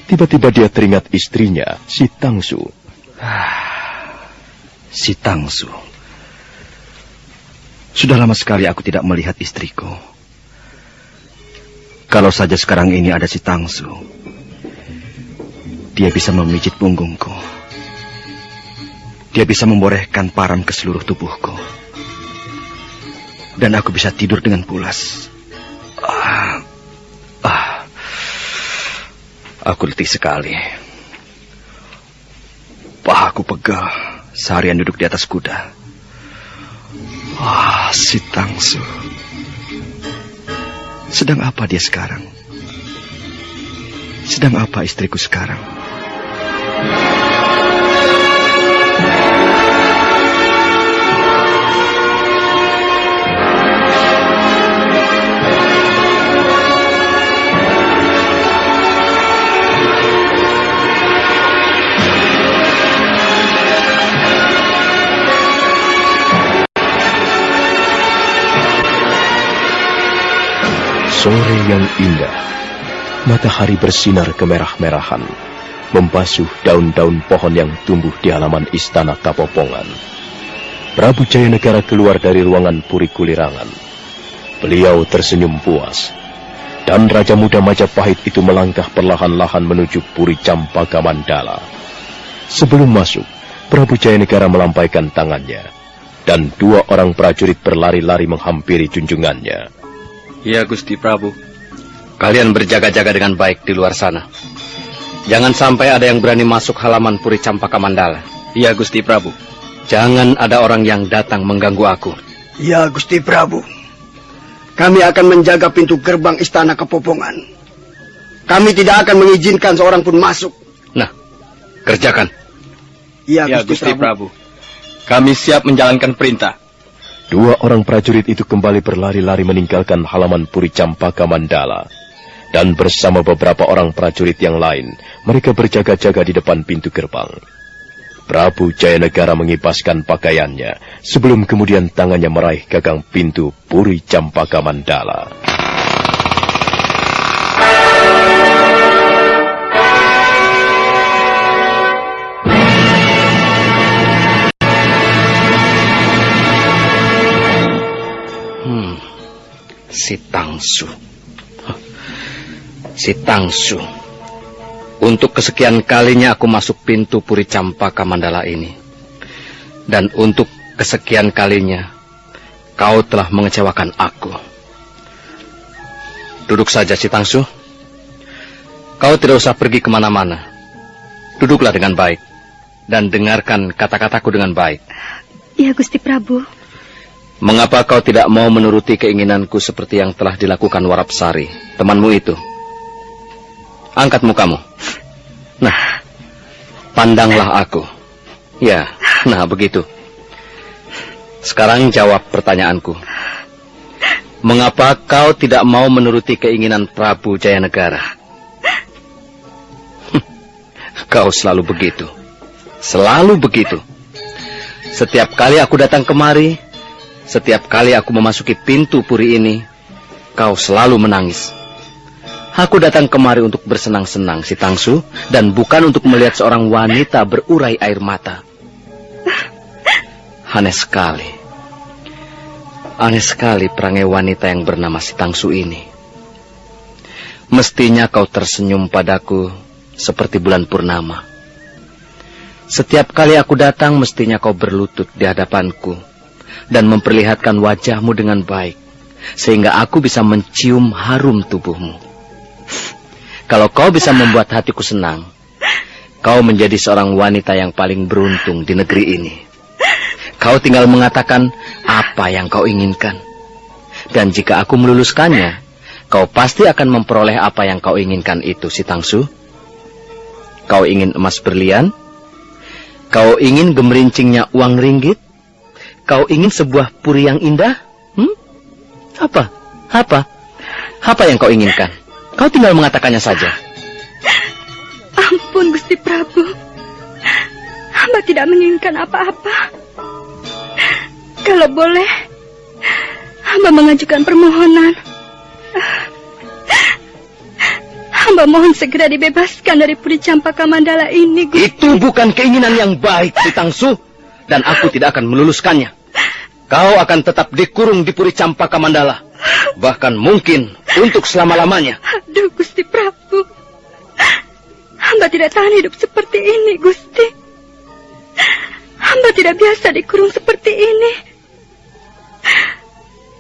Tiba-tiba dia teringat istrinya, si Tangsu.
Si Tangsu. Sudah lama sekali aku tidak melihat istriku. Kalau saja sekarang ini ada si Tangsu, dia bisa memijit punggungku. Dia bisa memborehkan parang ke seluruh tubuhku. Dan aku bisa tidur dengan pulas. Aku letih sekali. Pahaku pegal seharian duduk di atas kuda. Si Tangsu. Sedang apa dia sekarang? Sedang apa istriku sekarang?
Sore yang indah, matahari bersinar kemerah-merahan, membasuh daun-daun pohon yang tumbuh di halaman istana Kapopongan. Prabu Jayanegara keluar dari ruangan Puri Kulirangan. Beliau tersenyum puas, dan Raja Muda Majapahit itu melangkah perlahan-lahan menuju Puri Campaka Mandala. Sebelum masuk, Prabu Jayanegara melampaikan tangannya, dan 2 orang prajurit berlari-lari menghampiri junjungannya.
Ya, Gusti Prabu. Kalian berjaga-jaga dengan baik di luar sana. Jangan sampai ada yang berani masuk halaman Puri Campaka Mandala. Ya, Gusti Prabu. Jangan ada orang yang datang mengganggu aku.
Ya, Gusti Prabu. Kami akan menjaga pintu gerbang istana Kapopongan. Kami tidak akan mengizinkan seorang pun masuk.
Nah, kerjakan.
Ya, Gusti
Prabu. Kami siap menjalankan perintah.
2 orang prajurit itu kembali berlari-lari meninggalkan halaman Puri Campaka Mandala. Dan bersama beberapa orang prajurit yang lain, mereka berjaga-jaga di depan pintu gerbang. Prabu Jayanegara mengipaskan pakaiannya, sebelum kemudian tangannya meraih gagang pintu Puri Campaka Mandala.
Si Tangsu. Si Tangsu. Untuk kesekian kalinya aku masuk pintu Puri Campaka Mandala ini. Dan untuk kesekian kalinya, kau telah mengecewakan aku. Duduk saja, si Tangsu. Kau tidak usah pergi kemana-mana. Duduklah dengan baik. Dan dengarkan kata-kataku dengan baik.
Ya, Gusti Prabu.
Mengapa kau tidak mau menuruti keinginanku seperti yang telah dilakukan Warapsari, temanmu itu? Angkat mukamu. Nah, pandanglah aku. Ya, nah begitu. Sekarang jawab pertanyaanku. Mengapa kau tidak mau menuruti keinginan Prabu Jayanegara? Kau selalu begitu. Selalu begitu. Setiap kali aku datang kemari, setiap kali aku memasuki pintu puri ini, kau selalu menangis. Aku datang kemari untuk bersenang-senang, si Tangsu, dan bukan untuk melihat seorang wanita berurai air mata. Aneh sekali. Aneh sekali perangai wanita yang bernama si Tangsu ini. Mestinya kau tersenyum padaku seperti bulan purnama. Setiap kali aku datang, mestinya kau berlutut di hadapanku dan memperlihatkan wajahmu dengan baik, sehingga aku bisa mencium harum tubuhmu. Kalau kau bisa membuat hatiku senang, kau menjadi seorang wanita yang paling beruntung di negeri ini. Kau tinggal mengatakan apa yang kau inginkan. Dan jika aku meluluskannya, kau pasti akan memperoleh apa yang kau inginkan itu, si Tangsu. Kau ingin emas berlian? Kau ingin gemerincingnya uang ringgit? Kau ingin sebuah puri yang indah? Apa?
Apa yang kau inginkan? Kau tinggal mengatakannya saja.
Ampun, Gusti Prabu. Hamba tidak menginginkan apa-apa. Kalau boleh, hamba mengajukan permohonan. Hamba mohon segera dibebaskan dari Puri Campaka Mandala ini, Gusti.
Itu bukan keinginan yang baik, Si Tangsu. Dan aku tidak akan meluluskannya. Kau akan tetap dikurung di Puri Campaka Mandala. Bahkan mungkin untuk selama-lamanya.
Aduh, Gusti Prabu. Hamba tidak tahan hidup seperti ini, Gusti. Hamba tidak biasa dikurung seperti ini.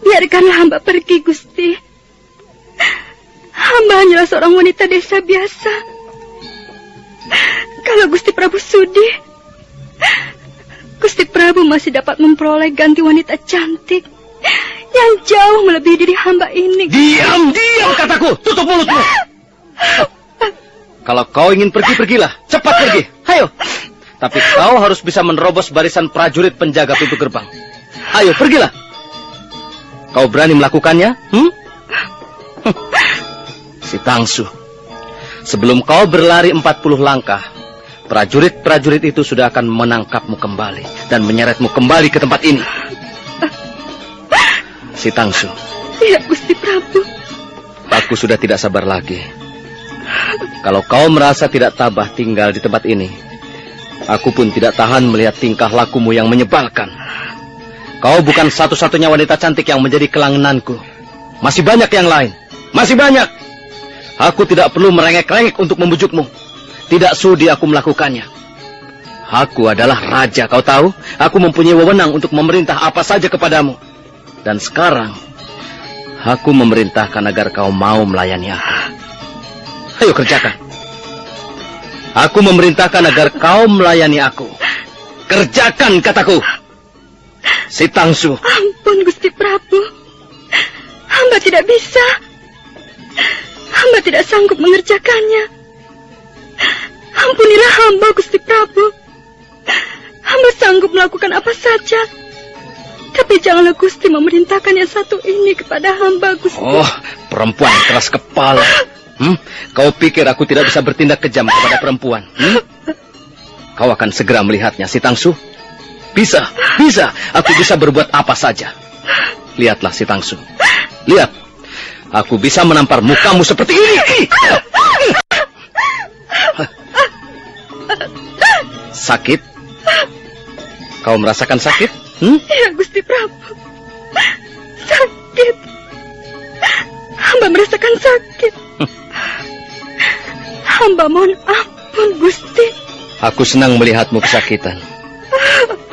Biarkanlah hamba pergi, Gusti. Hamba hanyalah seorang wanita desa biasa. Kalau Gusti Prabu sudi, Gusti Prabu masih dapat memperoleh ganti wanita cantik yang jauh melebihi diri hamba ini.
Diam kataku, tutup mulutmu. Kalau kau ingin pergi, pergilah. Cepat pergi, ayo. Tapi kau harus bisa menerobos barisan prajurit penjaga pintu gerbang. Ayo, pergilah. Kau berani melakukannya? Si Tangsu, sebelum kau berlari 40 langkah, prajurit-prajurit itu sudah akan menangkapmu kembali dan menyeretmu kembali ke tempat ini. Si Tangsu.
Iya, Gusti Prabu.
Aku sudah tidak sabar lagi. Kalau kau merasa tidak tabah tinggal di tempat ini, aku pun tidak tahan melihat tingkah lakumu yang menyebalkan. Kau bukan satu-satunya wanita cantik yang menjadi kelangenanku. Masih banyak yang lain. Masih banyak. Aku tidak perlu merengek-rengek untuk membujukmu. Tidak sudi aku melakukannya. Aku adalah raja, kau tahu? Aku mempunyai wewenang untuk memerintah apa saja kepadamu. Dan sekarang, aku memerintahkan agar kau mau melayani aku. Ayo kerjakan. Aku memerintahkan agar kau melayani aku. Kerjakan, kataku. Si Tangsu.
Ampun, Gusti Prabu. Hamba tidak bisa. Hamba tidak sanggup mengerjakannya. Ampunilah hamba, Gusti Prabu. Hamba sanggup melakukan apa saja. Tapi janganlah Gusti memerintahkan yang satu ini kepada hamba, Gusti.
Oh, perempuan keras kepala. Kau pikir aku tidak bisa bertindak kejam kepada perempuan? Kau akan segera melihatnya, Si Tangsu. Bisa. Aku bisa berbuat apa saja. Lihatlah, Si Tangsu. Lihat. Aku bisa menampar mukamu seperti ini. Sakit? Kau merasakan sakit?
Ya, Gusti Prabu. Sakit. Hamba merasakan sakit. Hamba mohon ampun, Gusti.
Aku senang melihatmu kesakitan.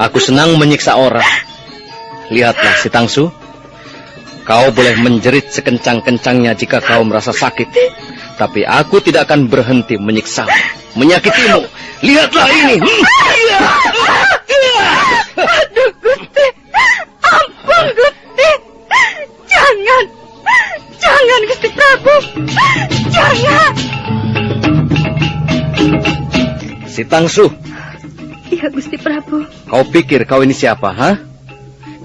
Aku senang menyiksa orang. Lihatlah, Si Tangsu. Kau boleh menjerit sekencang-kencangnya jika kau merasa sakit. Tapi aku tidak akan berhenti menyiksamu, menyakitimu. Lihatlah ini.
Aduh, Gusti. Ampun, Gusti. Jangan, Gusti Prabu. Jangan.
Si Tangsu.
Iya, Gusti Prabu.
Kau pikir kau ini siapa, ha?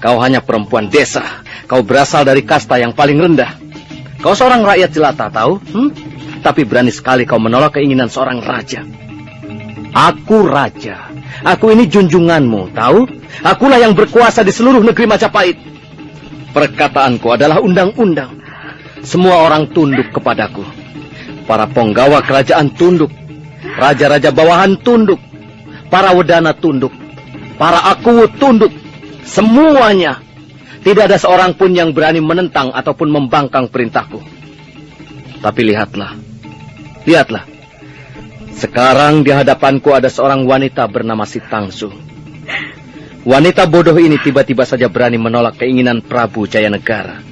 Kau hanya perempuan desa. Kau berasal dari kasta yang paling rendah. Kau seorang rakyat jelata, tahu? Tapi berani sekali kau menolak keinginan seorang raja. Aku raja. Aku ini junjunganmu, tahu? Akulah yang berkuasa di seluruh negeri Majapahit. Perkataanku adalah undang-undang. Semua orang tunduk kepadaku. Para penggawa kerajaan tunduk. Raja-raja bawahan tunduk. Para wedana tunduk. Para akuwu tunduk. Semuanya. Tidak ada seorang pun yang berani menentang ataupun membangkang perintahku. Tapi lihatlah. Lihatlah. Sekarang di hadapanku ada seorang wanita bernama Si Tangsu. Wanita bodoh ini tiba-tiba saja berani menolak keinginan Prabu Jayanegara.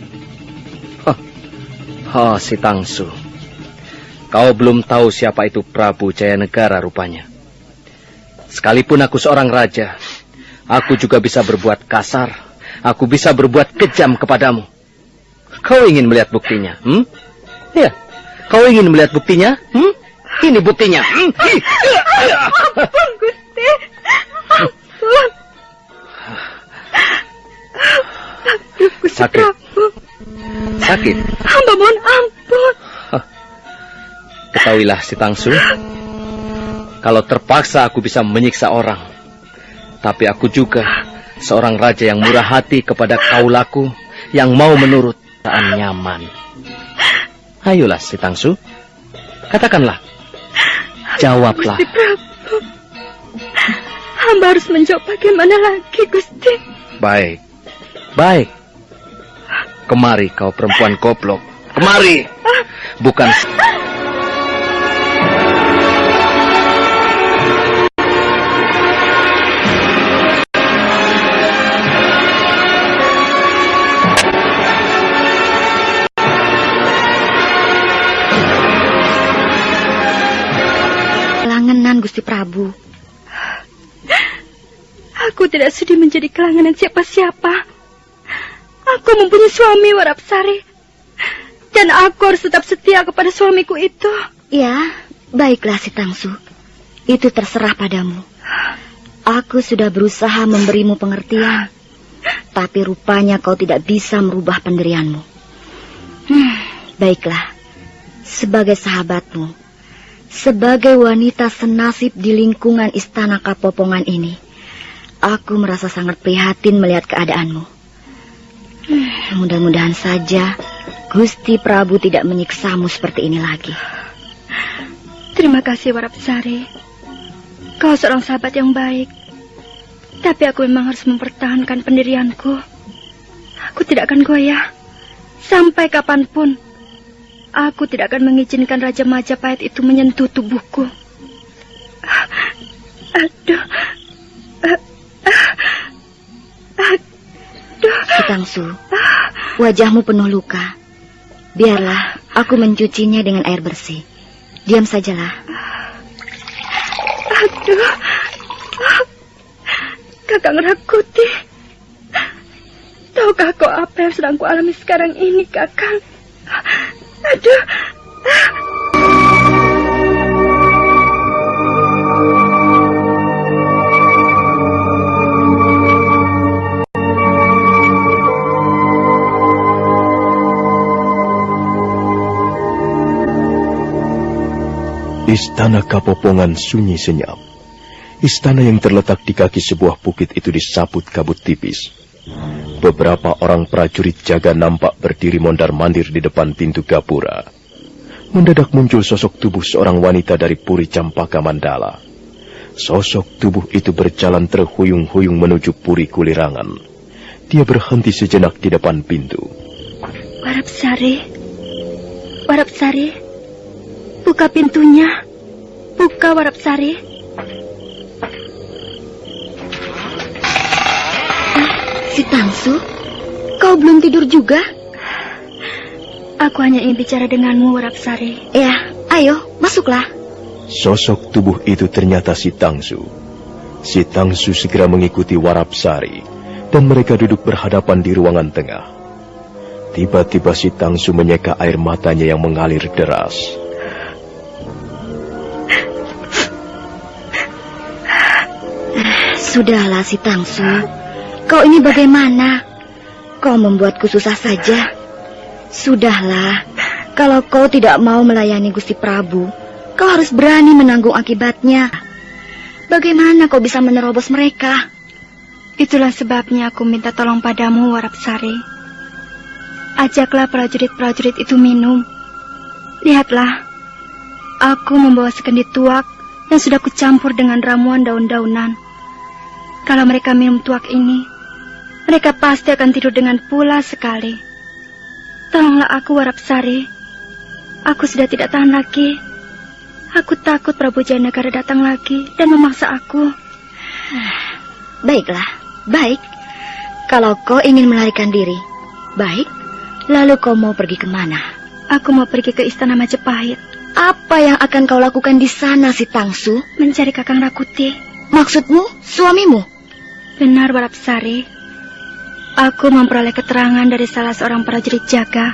Si Tangsu. Kau belum tahu siapa itu Prabu Jayanegara rupanya. Sekalipun aku seorang raja, aku juga bisa berbuat kasar. Aku bisa berbuat kejam kepadamu. Kau ingin melihat buktinya? Ya, kau ingin melihat buktinya? Ini buktinya.
Ampun, Gusti. Ampun. Aduh, Gusti
Sakit.
Prabu.
Sakit.
Hamba mohon ampun.
Ketahuilah si Tangsu, kalau terpaksa aku bisa menyiksa orang, tapi aku juga seorang raja yang murah hati kepada kaulaku yang mau menurut perasaan nyaman. Ayolah si Tangsu, katakanlah, jawablah.
Gusti Prabu, hamba harus menjawab bagaimana lagi, Gusti?
Baik, baik. Kemari kau perempuan goblok, kemari. Bukan...
Kelangenan, Gusti Prabu. Aku tidak sudi menjadi kelangenan siapa-siapa. Aku mempunyai suami, Warapsari. Dan aku harus tetap setia kepada suamiku itu.
Ya, baiklah si Tangsu. Itu terserah padamu. Aku sudah berusaha memberimu pengertian. Tapi rupanya kau tidak bisa merubah pendirianmu. Baiklah. Sebagai sahabatmu, sebagai wanita senasib di lingkungan istana Kapopongan ini, aku merasa sangat prihatin melihat keadaanmu. Mudah-mudahan saja Gusti Prabu tidak menyiksamu seperti ini lagi.
Terima kasih, Warapsari. Kau seorang sahabat yang baik. Tapi aku memang harus mempertahankan pendirianku. Aku tidak akan goyah. Sampai kapanpun, aku tidak akan mengizinkan Raja Majapahit itu menyentuh tubuhku. Aduh.
Si Tangsu, wajahmu penuh luka. Biarlah aku mencucinya dengan air bersih. Diam sajalah.
Aduh. Kakang Rakuti. Tahukah kau apa yang sedang kualami sekarang ini, Kakang? Aduh.
Istana Kapopongan sunyi senyap. Istana yang terletak di kaki sebuah bukit itu disaput kabut tipis. Beberapa orang prajurit jaga nampak berdiri mondar-mandir di depan pintu gapura. Mendadak muncul sosok tubuh seorang wanita dari Puri Campaka Mandala. Sosok tubuh itu berjalan terhuyung-huyung menuju Puri Kulirangan. Dia berhenti sejenak di depan pintu.
Warapsari. Warapsari. Buka pintunya. Buka, Warapsari.
Si Tangsu, kau belum tidur juga?
Aku hanya ingin bicara denganmu, Warapsari.
Ya, ayo, masuklah.
Sosok tubuh itu ternyata si Tangsu. Si Tangsu segera mengikuti Warapsari, dan mereka duduk berhadapan di ruangan tengah. Tiba-tiba si Tangsu menyeka air matanya yang mengalir deras.
Sudahlah si Tangsu, kau ini bagaimana? Kau membuatku susah saja. Sudahlah, kalau kau tidak mau melayani Gusti Prabu, kau harus berani menanggung akibatnya. Bagaimana kau bisa menerobos mereka?
Itulah sebabnya aku minta tolong padamu, Warapsari. Ajaklah prajurit-prajurit itu minum. Lihatlah, aku membawa sekendi tuak yang sudah kucampur dengan ramuan daun-daunan. Kalau mereka minum tuak ini, mereka pasti akan tidur dengan pulas sekali. Tolonglah aku, Warapsari. Aku sudah tidak tahan lagi. Aku takut Prabu Jayanagara datang lagi dan memaksa aku.
Baiklah, baik. Kalau kau ingin melarikan diri, baik. Lalu kau mau pergi kemana?
Aku mau pergi ke Istana Majapahit.
Apa yang akan kau lakukan di sana, si Tangsu?
Mencari Kakang Rakuti.
Maksudmu, suamimu?
Benar, Warapsari. Aku memperoleh keterangan dari salah seorang prajurit jaga.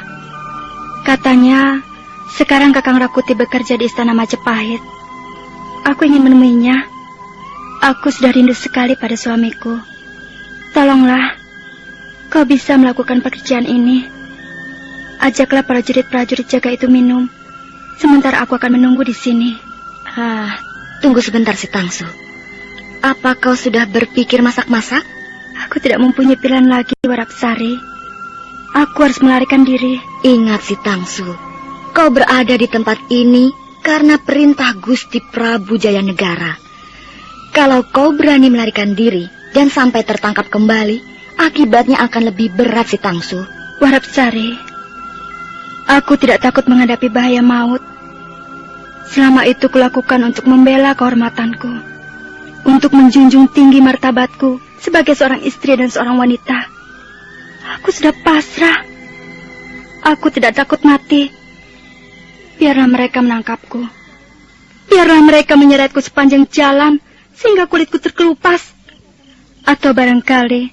Katanya, sekarang Kakang Rakuti bekerja di Istana Majapahit. Aku ingin menemuinya. Aku sudah rindu sekali pada suamiku. Tolonglah, kau bisa melakukan pekerjaan ini. Ajaklah prajurit-prajurit jaga itu minum. Sementara aku akan menunggu di sini.
Tunggu sebentar si Tangsu. Apa kau sudah berpikir masak-masak?
Aku tidak mempunyai pilihan lagi, Warapsari. Aku harus melarikan diri.
Ingat si Tangsu, kau berada di tempat ini karena perintah Gusti Prabu Jayanegara. Kalau kau berani melarikan diri dan sampai tertangkap kembali, akibatnya akan lebih berat si Tangsu.
Warapsari, aku tidak takut menghadapi bahaya maut. Selama itu kulakukan untuk membela kehormatanku, untuk menjunjung tinggi martabatku sebagai seorang istri dan seorang wanita. Aku sudah pasrah. Aku tidak takut mati. Biarlah mereka menangkapku. Biarlah mereka menyeretku sepanjang jalan sehingga kulitku terkelupas. Atau barangkali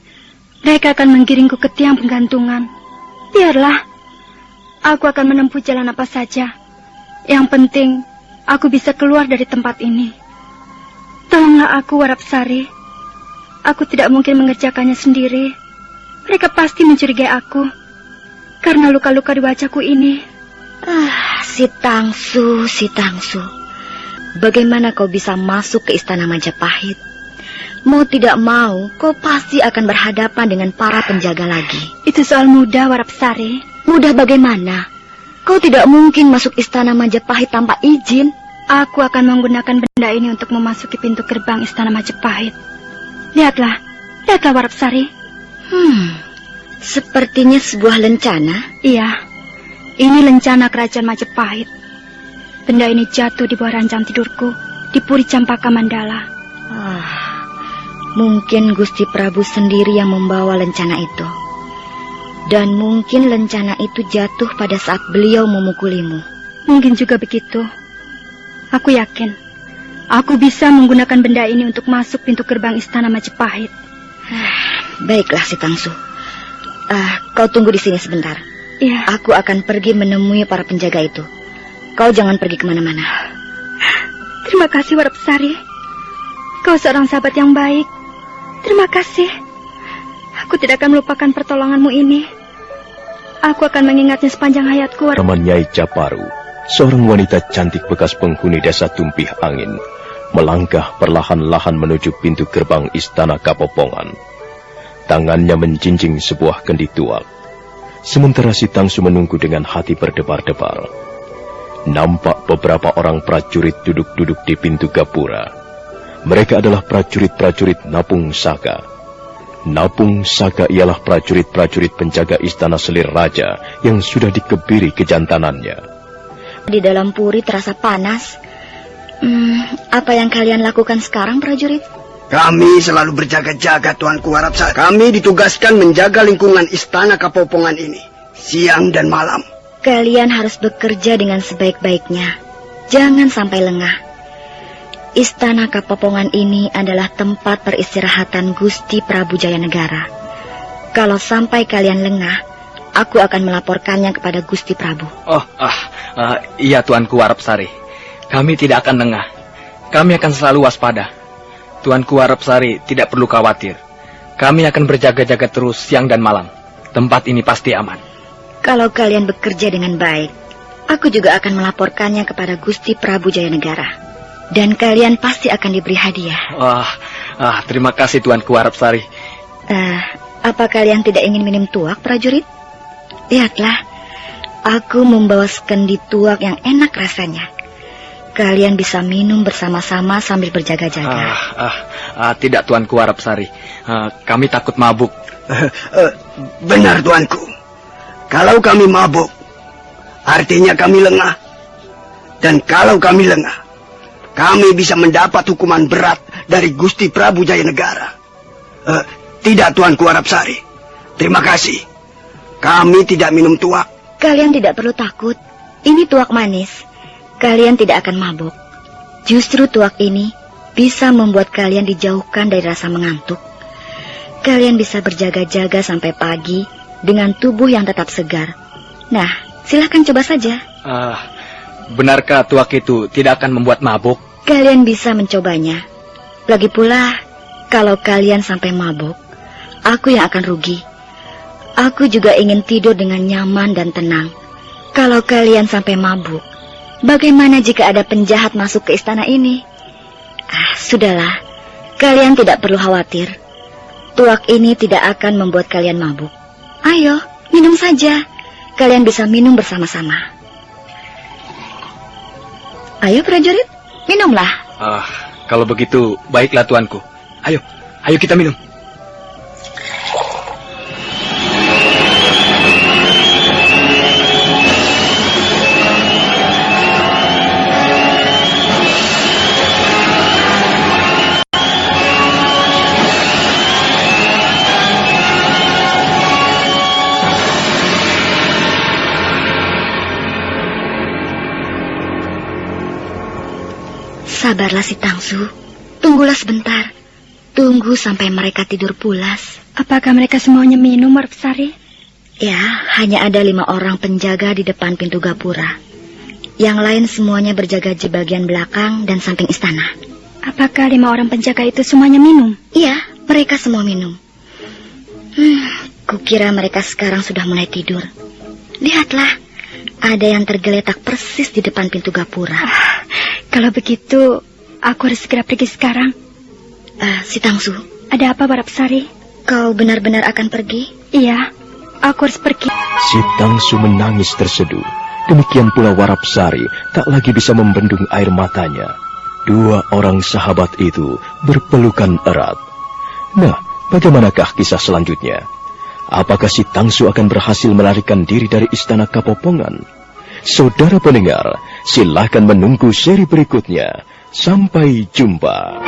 mereka akan menggiringku ke tiang penggantungan. Biarlah. Aku akan menempuh jalan apa saja. Yang penting aku bisa keluar dari tempat ini. Tolonglah aku, Warapsari. Aku tidak mungkin mengerjakannya sendiri. Mereka pasti mencurigai aku karena luka-luka di wajahku ini.
Si Tangsu, si Tangsu. Bagaimana kau bisa masuk ke istana Majapahit? Mau tidak mau, kau pasti akan berhadapan dengan para penjaga lagi.
Itu soal mudah, Warapsari.
Mudah bagaimana? Kau tidak mungkin masuk istana Majapahit tanpa izin.
Aku akan menggunakan benda ini untuk memasuki pintu gerbang istana Majapahit. Lihatlah Warapsari.
Sepertinya sebuah lencana.
Iya, ini lencana kerajaan Majapahit. Benda ini jatuh di bawah ranjang tidurku di Puri Campaka Mandala.
Mungkin Gusti Prabu sendiri yang membawa lencana itu. Dan mungkin lencana itu jatuh pada saat beliau memukulimu.
Mungkin juga begitu. Aku yakin aku bisa menggunakan benda ini untuk masuk pintu gerbang istana Majapahit.
Baiklah si Tangsu. Kau tunggu di sini sebentar.
Iya.
Aku akan pergi menemui para penjaga itu. Kau jangan pergi kemana-mana.
Terima kasih, Warapsari. Kau seorang sahabat yang baik. Terima kasih. Aku tidak akan melupakan pertolonganmu ini. Aku akan mengingatnya sepanjang hayatku.
Teman Nyai Caparu, seorang wanita cantik bekas penghuni desa Tumpih Angin, melangkah perlahan-lahan menuju pintu gerbang istana Kapopongan. Tangannya menjinjing sebuah kendi tuak. Sementara si Tangsu menunggu dengan hati berdebar-debar. Nampak beberapa orang prajurit duduk-duduk di pintu gapura. Mereka adalah prajurit-prajurit Napung Saka. Napung Saka ialah prajurit-prajurit penjaga istana Selir Raja yang sudah dikebiri kejantanannya.
Di dalam puri terasa panas. Apa yang kalian lakukan sekarang, prajurit?
Kami selalu berjaga-jaga, Tuanku Warapsari. Kami ditugaskan menjaga lingkungan istana Kapopongan ini, siang dan malam.
Kalian harus bekerja dengan sebaik-baiknya. Jangan sampai lengah. Istana Kapopongan ini adalah tempat peristirahatan Gusti Prabu Jayanegara. Kalau sampai kalian lengah, aku akan melaporkannya kepada Gusti Prabu.
Iya Tuanku Warapsari. Kami tidak akan lengah. Kami akan selalu waspada. Tuanku Warapsari tidak perlu khawatir. Kami akan berjaga-jaga terus siang dan malam. Tempat ini pasti aman.
Kalau kalian bekerja dengan baik, aku juga akan melaporkannya kepada Gusti Prabu Jayanegara. Dan kalian pasti akan diberi hadiah.
Terima kasih Tuanku Warapsari.
Apa kalian tidak ingin minum tuak, prajurit? Lihatlah, aku membawa sekendi tuak yang enak rasanya. Kalian bisa minum bersama-sama sambil berjaga-jaga.
Tidak Tuanku Warapsari. Kami takut mabuk.
Benar Tuanku. Kalau kami mabuk, artinya kami lengah. Dan kalau kami lengah, kami bisa mendapat hukuman berat dari Gusti Prabu Jayanegara. Tidak Tuanku Warapsari. Terima kasih. Kami tidak minum tuak.
Kalian tidak perlu takut. Ini tuak manis. Kalian tidak akan mabuk. Justru tuak ini bisa membuat kalian dijauhkan dari rasa mengantuk. Kalian bisa berjaga-jaga sampai pagi dengan tubuh yang tetap segar. Nah, silahkan coba saja.
Benarkah tuak itu tidak akan membuat mabuk?
Kalian bisa mencobanya. Lagi pula, kalau kalian sampai mabuk, aku yang akan rugi. Aku juga ingin tidur dengan nyaman dan tenang. Kalau kalian sampai mabuk, Bagaimana jika ada penjahat masuk ke istana ini? Sudahlah, kalian tidak perlu khawatir. Tuak ini tidak akan membuat kalian mabuk. Ayo, minum saja. Kalian bisa minum bersama-sama. Ayo prajurit, minumlah.
Kalau begitu, baiklah tuanku. Ayo kita minum.
Sabarlah si Tangsu, tunggulah sebentar. Tunggu sampai mereka tidur pulas.
Apakah mereka semuanya minum, Warpsari?
Ya, hanya ada 5 orang penjaga di depan pintu gapura. Yang lain semuanya berjaga di bagian belakang dan samping istana.
Apakah 5 orang penjaga itu semuanya minum?
Iya, mereka semua minum. Kukira mereka sekarang sudah mulai tidur. Lihatlah, ada yang tergeletak persis di depan pintu gapura.
Kalau begitu, aku harus segera pergi sekarang.
Si Tangsu,
ada apa, Warapsari?
Kau benar-benar akan pergi?
Iya, aku harus pergi.
Si Tangsu menangis terseduh. Demikian pula Warapsari tak lagi bisa membendung air matanya. 2 orang sahabat itu berpelukan erat. Nah, bagaimanakah kisah selanjutnya? Apakah si Tangsu akan berhasil melarikan diri dari istana Kapopongan? Saudara pendengar, silakan menunggu seri berikutnya. Sampai jumpa.